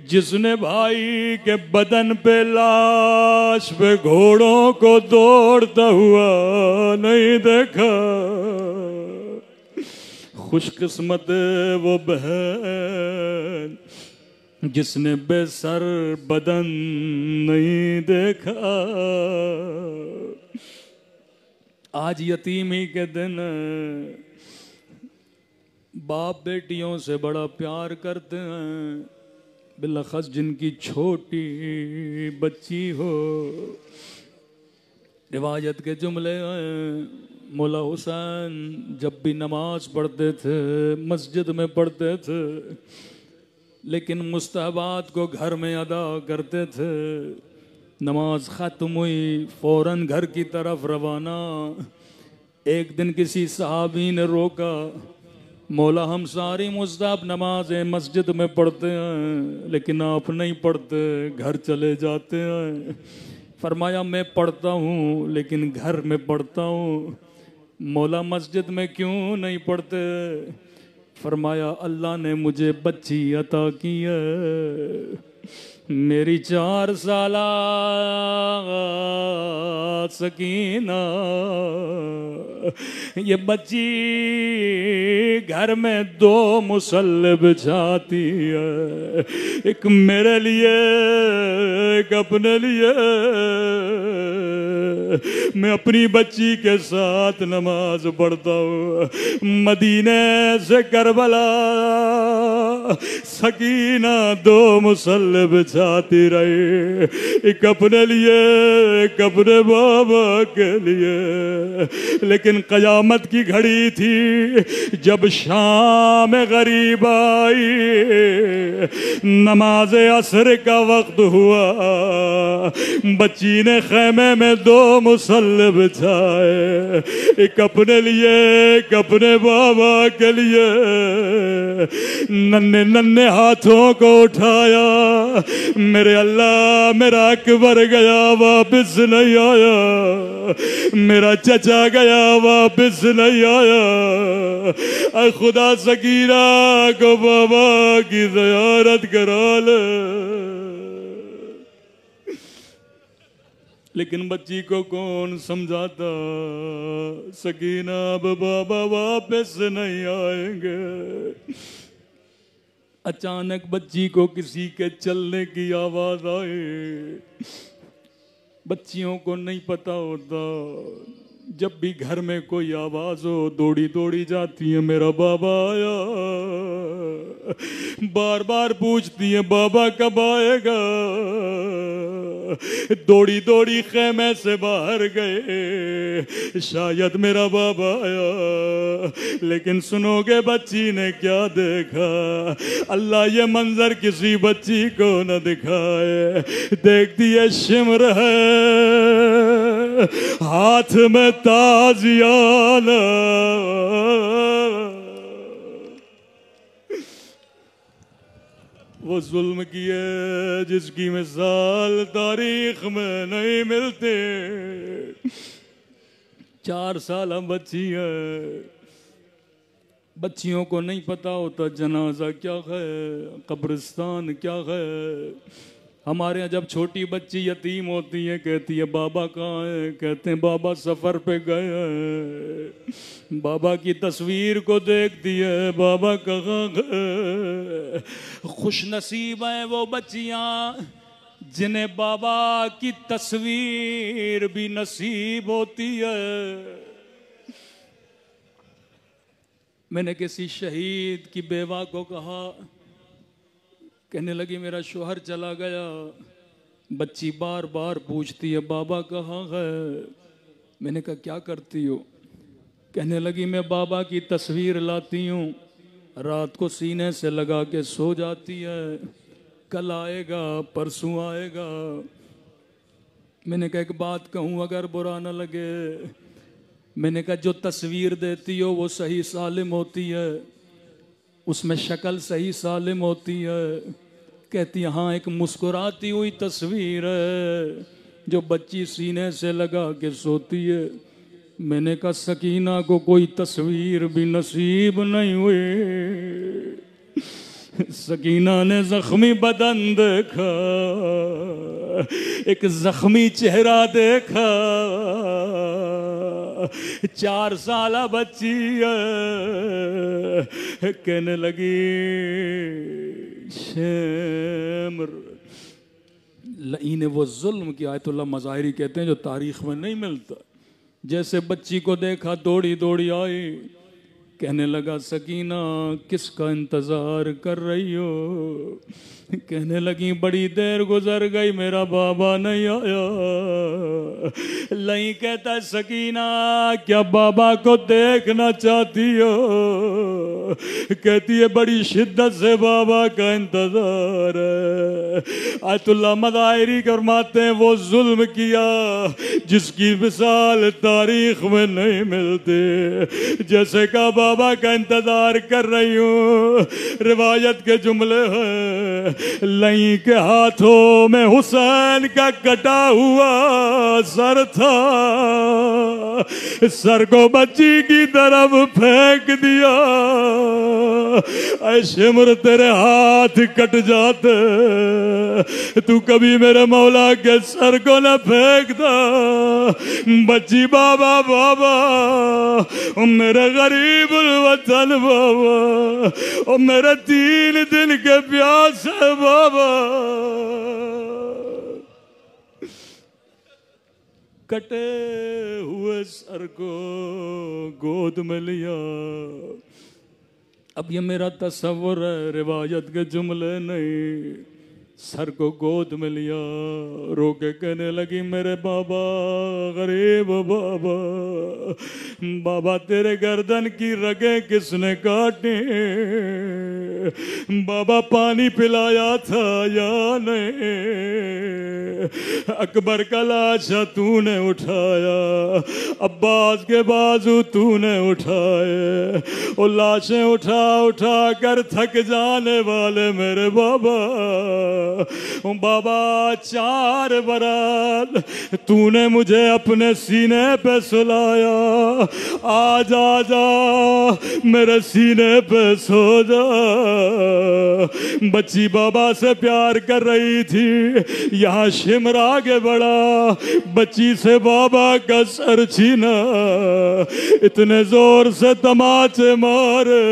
جس نے بھائی کے بدن پہ لاش پہ گھوڑوں کو دوڑتا ہوا نہیں دیکھا، خوش قسمت ہے وہ بہن جس نے بے سر بدن نہیں دیکھا۔ آج یتیمی کے دن باپ بیٹیوں سے بڑا پیار کرتے ہیں، بالاخص جن کی چھوٹی بچی ہو۔ روایت کے جملے ہیں، مولا حسین جب بھی نماز پڑھتے تھے مسجد میں پڑھتے تھے، لیکن مستحبات کو گھر میں ادا کرتے تھے۔ نماز ختم ہوئی فوراً گھر کی طرف روانہ۔ ایک دن کسی صحابی نے روکا، مولا ہم ساری مستحب نمازیں مسجد میں پڑھتے ہیں لیکن آپ نہیں پڑھتے، گھر چلے جاتے ہیں۔ فرمایا میں پڑھتا ہوں لیکن گھر میں پڑھتا ہوں، مولا مسجد میں کیوں نہیں پڑھتے؟ فرمایا اللہ نے مجھے بچی عطا کی ہے، میری 4 سالہ سکینہ، یہ بچی گھر میں 2 مصلی بچھاتی ہے، ایک میرے لیے ایک اپنے لیے۔ میں اپنی بچی کے ساتھ نماز پڑھتا ہوں۔ مدینے سے کربلا سکینہ 2 مصلی بچھاتی رہی، ایک اپنے لیے ایک اپنے بابا کے لیے۔ لیکن قیامت کی گھڑی تھی، جب شام غریب آئی، نماز عصر کا وقت ہوا، بچی نے خیمے میں 2 مصلی بچھائے، ایک اپنے لیے ایک اپنے بابا کے لیے۔ ننھے ننھے ہاتھوں کو اٹھایا، میرے اللہ میرا اکبر گیا واپس نہیں آیا، میرا چچا گیا واپس نہیں آیا، اے خدا سکینہ کو بابا کی زیارت کرا لے۔ لیکن بچی کو کون سمجھاتا، سکینہ اب بابا واپس نہیں آئیں گے۔ اچانک بچی کو کسی کے چلنے کی آواز آئی۔ بچیوں کو نہیں پتا ہوتا، جب بھی گھر میں کوئی آواز ہو دوڑی دوڑی جاتی ہیں، میرا بابا آیا، بار بار پوچھتی ہیں بابا کب آئے گا، دوڑی دوڑی خیمے سے باہر گئے، شاید میرا بابا آیا۔ لیکن سنو گے بچی نے کیا دیکھا؟ اللہ یہ منظر کسی بچی کو نہ دکھائے۔ دیکھتی ہے شمر ہے ہاتھ میں تازیانہ، وہ ظلم کیے جس کی مثال تاریخ میں نہیں ملتے۔ 4 سالہ بچی ہے، بچیوں کو نہیں پتا ہوتا جنازہ کیا ہے، قبرستان کیا ہے۔ ہمارے یہاں جب چھوٹی بچی یتیم ہوتی ہے کہتی ہے بابا کہاں ہے، کہتے ہیں بابا سفر پہ گئے ہیں۔ بابا کی تصویر کو دیکھتی ہے، بابا کہاں گئے؟ خوش نصیب ہیں وہ بچیاں جنہیں بابا کی تصویر بھی نصیب ہوتی ہے۔ میں نے کسی شہید کی بیوہ کو کہا، کہنے لگی میرا شوہر چلا گیا، بچی بار بار پوچھتی ہے بابا کہاں ہے؟ میں نے کہا کیا کرتی ہو؟ کہنے لگی میں بابا کی تصویر لاتی ہوں، رات کو سینے سے لگا کے سو جاتی ہے، کل آئے گا پرسوں آئے گا۔ میں نے کہا ایک بات کہوں اگر برا نہ لگے، میں نے کہا جو تصویر دیتی ہو وہ صحیح سالم ہوتی ہے، اس میں شکل صحیح سالم ہوتی ہے؟ کہتی ہاں ایک مسکراتی ہوئی تصویر ہے جو بچی سینے سے لگا کے سوتی ہے۔ میں نے کہا سکینہ کو کوئی تصویر بھی نصیب نہیں ہوئی۔ سکینہ نے زخمی بدن دیکھا، ایک زخمی چہرہ دیکھا، 4 سالہ بچی ہے، کہنے لگی شمر لعین وہ ظلم کی آیت اللہ مظاہری کہتے ہیں جو تاریخ میں نہیں ملتا۔ جیسے بچی کو دیکھا دوڑی دوڑی آئی، کہنے لگا سکینہ کس کا انتظار کر رہی ہو؟ کہنے لگی بڑی دیر گزر گئی میرا بابا نہیں آیا۔ لئی کہتا ہے سکینہ کیا بابا کو دیکھنا چاہتی ہو؟ کہتی ہے بڑی شدت سے بابا کا انتظار ہے۔ آیت اللہ مظاہری فرماتے ہیں وہ ظلم کیا جس کی مثال تاریخ میں نہیں ملتی۔ جیسے کہ بابا کا انتظار کر رہی ہوں، روایت کے جملے ہیں لئی کے ہاتھوں میں حسین کا کٹا ہوا سر تھا، سر کو بچی کی طرف پھینک دیا۔ اے شمر تیرے ہاتھ کٹ جاتے تو کبھی میرے مولا کے سر کو نہ پھینکتا۔ بچی بابا بابا میرے غریب الوطن بابا، اور میرے 3 دن کے پیاس ہے بابا۔ کٹے ہوئے سر کو گود میں لیا۔ اب یہ میرا تصور ہے، روایت کے جملے نہیں۔ سر کو گود میں لیا، رو کے کہنے لگی میرے بابا غریب بابا، بابا تیرے گردن کی رگیں کس نے کاٹی؟ بابا پانی پلایا تھا یا نہیں؟ اکبر کا لاشا تو نے اٹھایا، عباس کے بازو تو نے اٹھائے، اور لاشیں اٹھا اٹھا کر تھک جانے والے میرے بابا۔ بابا 4 برات تو نے مجھے اپنے سینے پہ سلایا، آج آ جا میرے سینے پہ سو جا۔ بچی بابا سے پیار کر رہی تھی، یہاں شمر آگے بڑھا، بچی سے بابا کا سر چھینا، اتنے زور سے تماچے مارے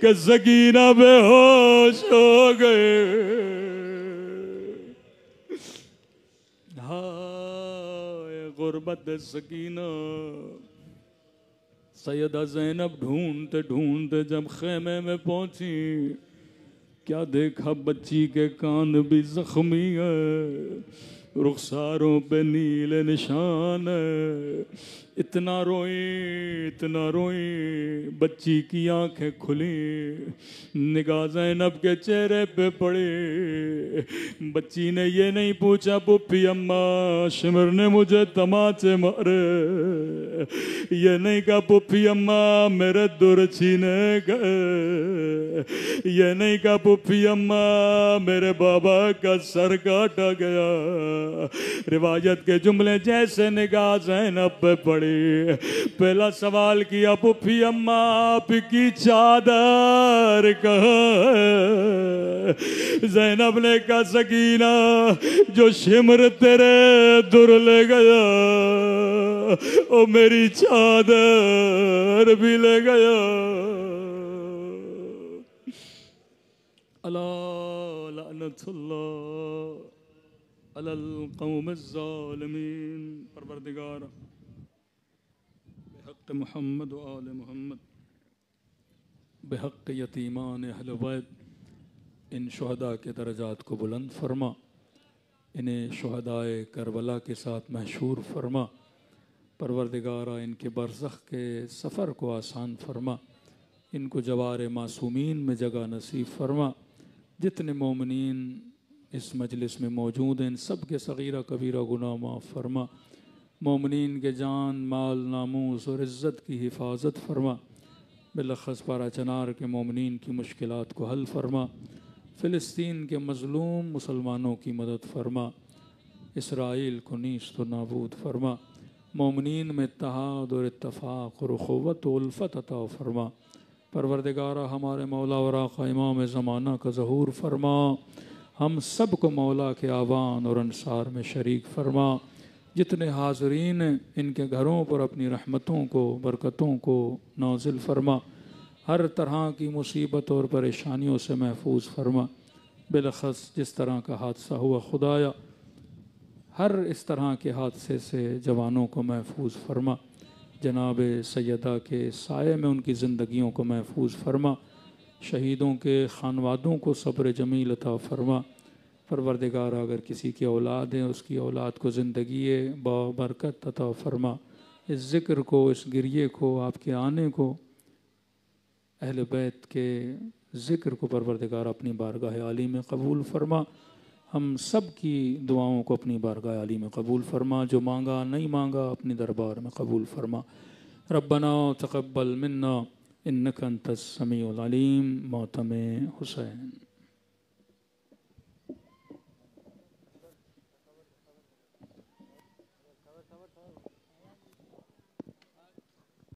کہ سکینہ بے ہوش ہو گئے۔ ہائے غربت سکینہ۔ سیدہ زینب ڈھونڈتے ڈھونڈتے جب خیمے میں پہنچی، کیا دیکھا بچی کے کان بھی زخمی ہے، رخساروں پہ نیلے نشان ہے۔ اتنا روئی، بچی کی آنکھیں کھلی، نگاہ زینب کے چہرے پہ پڑی۔ بچی نے یہ نہیں پوچھا پھپھی اماں شمر نے مجھے تماچے مارے، یہ نہیں کہا پھپھی اماں میرے در چھینے گئے، یہ نہیں کہا پھپھی اماں میرے بابا کا سر کاٹا گیا۔ روایت کے جملے جیسے نگاہ زینب پہ پڑی، پہلا سوال کیا پھپھی اماں آپ کی چادر کہاں ہے؟ زینب نے کہا سکینہ جو شمر تیرے در لے گیا او میری چادر بھی لے گیا۔ اللہ لعنت اللہ علی القوم الظالمین۔ پروردگار بحق محمد و آل محمد، بحق یتیمان اہل بیت، ان شہداء کے درجات کو بلند فرما، انہیں شہدائے کربلا کے ساتھ محشور فرما۔ پروردگارہ ان کے برزخ کے سفر کو آسان فرما، ان کو جوار معصومین میں جگہ نصیب فرما۔ جتنے مومنین اس مجلس میں موجود ہیں ان سب کے صغیرہ کبیرہ گناہ معاف فرما، مومنین کے جان مال ناموس اور عزت کی حفاظت فرما، بالاخص پارا چنار کے مومنین کی مشکلات کو حل فرما، فلسطین کے مظلوم مسلمانوں کی مدد فرما، اسرائیل کو نیست و نابود فرما، مومنین میں اتحاد اور اتفاق اور اخوت و الفت عطا فرما۔ پروردگارہ ہمارے مولا اور آقا امام زمانہ کا ظہور فرما، ہم سب کو مولا کے آوان اور انصار میں شریک فرما۔ جتنے حاضرین ہیں ان کے گھروں پر اپنی رحمتوں کو برکتوں کو نازل فرما، ہر طرح کی مصیبت اور پریشانیوں سے محفوظ فرما۔ بالاخص جس طرح کا حادثہ ہوا خدایا، ہر اس طرح کے حادثے سے جوانوں کو محفوظ فرما، جناب سیدہ کے سائے میں ان کی زندگیوں کو محفوظ فرما، شہیدوں کے خانوادوں کو صبر جمیل عطا فرما۔ پروردگار اگر کسی کی اولاد ہے اس کی اولاد کو زندگی برکت عطا فرما، اس ذکر کو اس گریے کو آپ کے آنے کو اہل بیت کے ذکر کو پروردگار اپنی بارگاہ عالی میں قبول فرما، ہم سب کی دعاؤں کو اپنی بارگاہ عالی میں قبول فرما، جو مانگا نہیں مانگا اپنی دربار میں قبول فرما۔ ربنا تقبل منا انک انت السمیع العلیم۔ ماتم حسین۔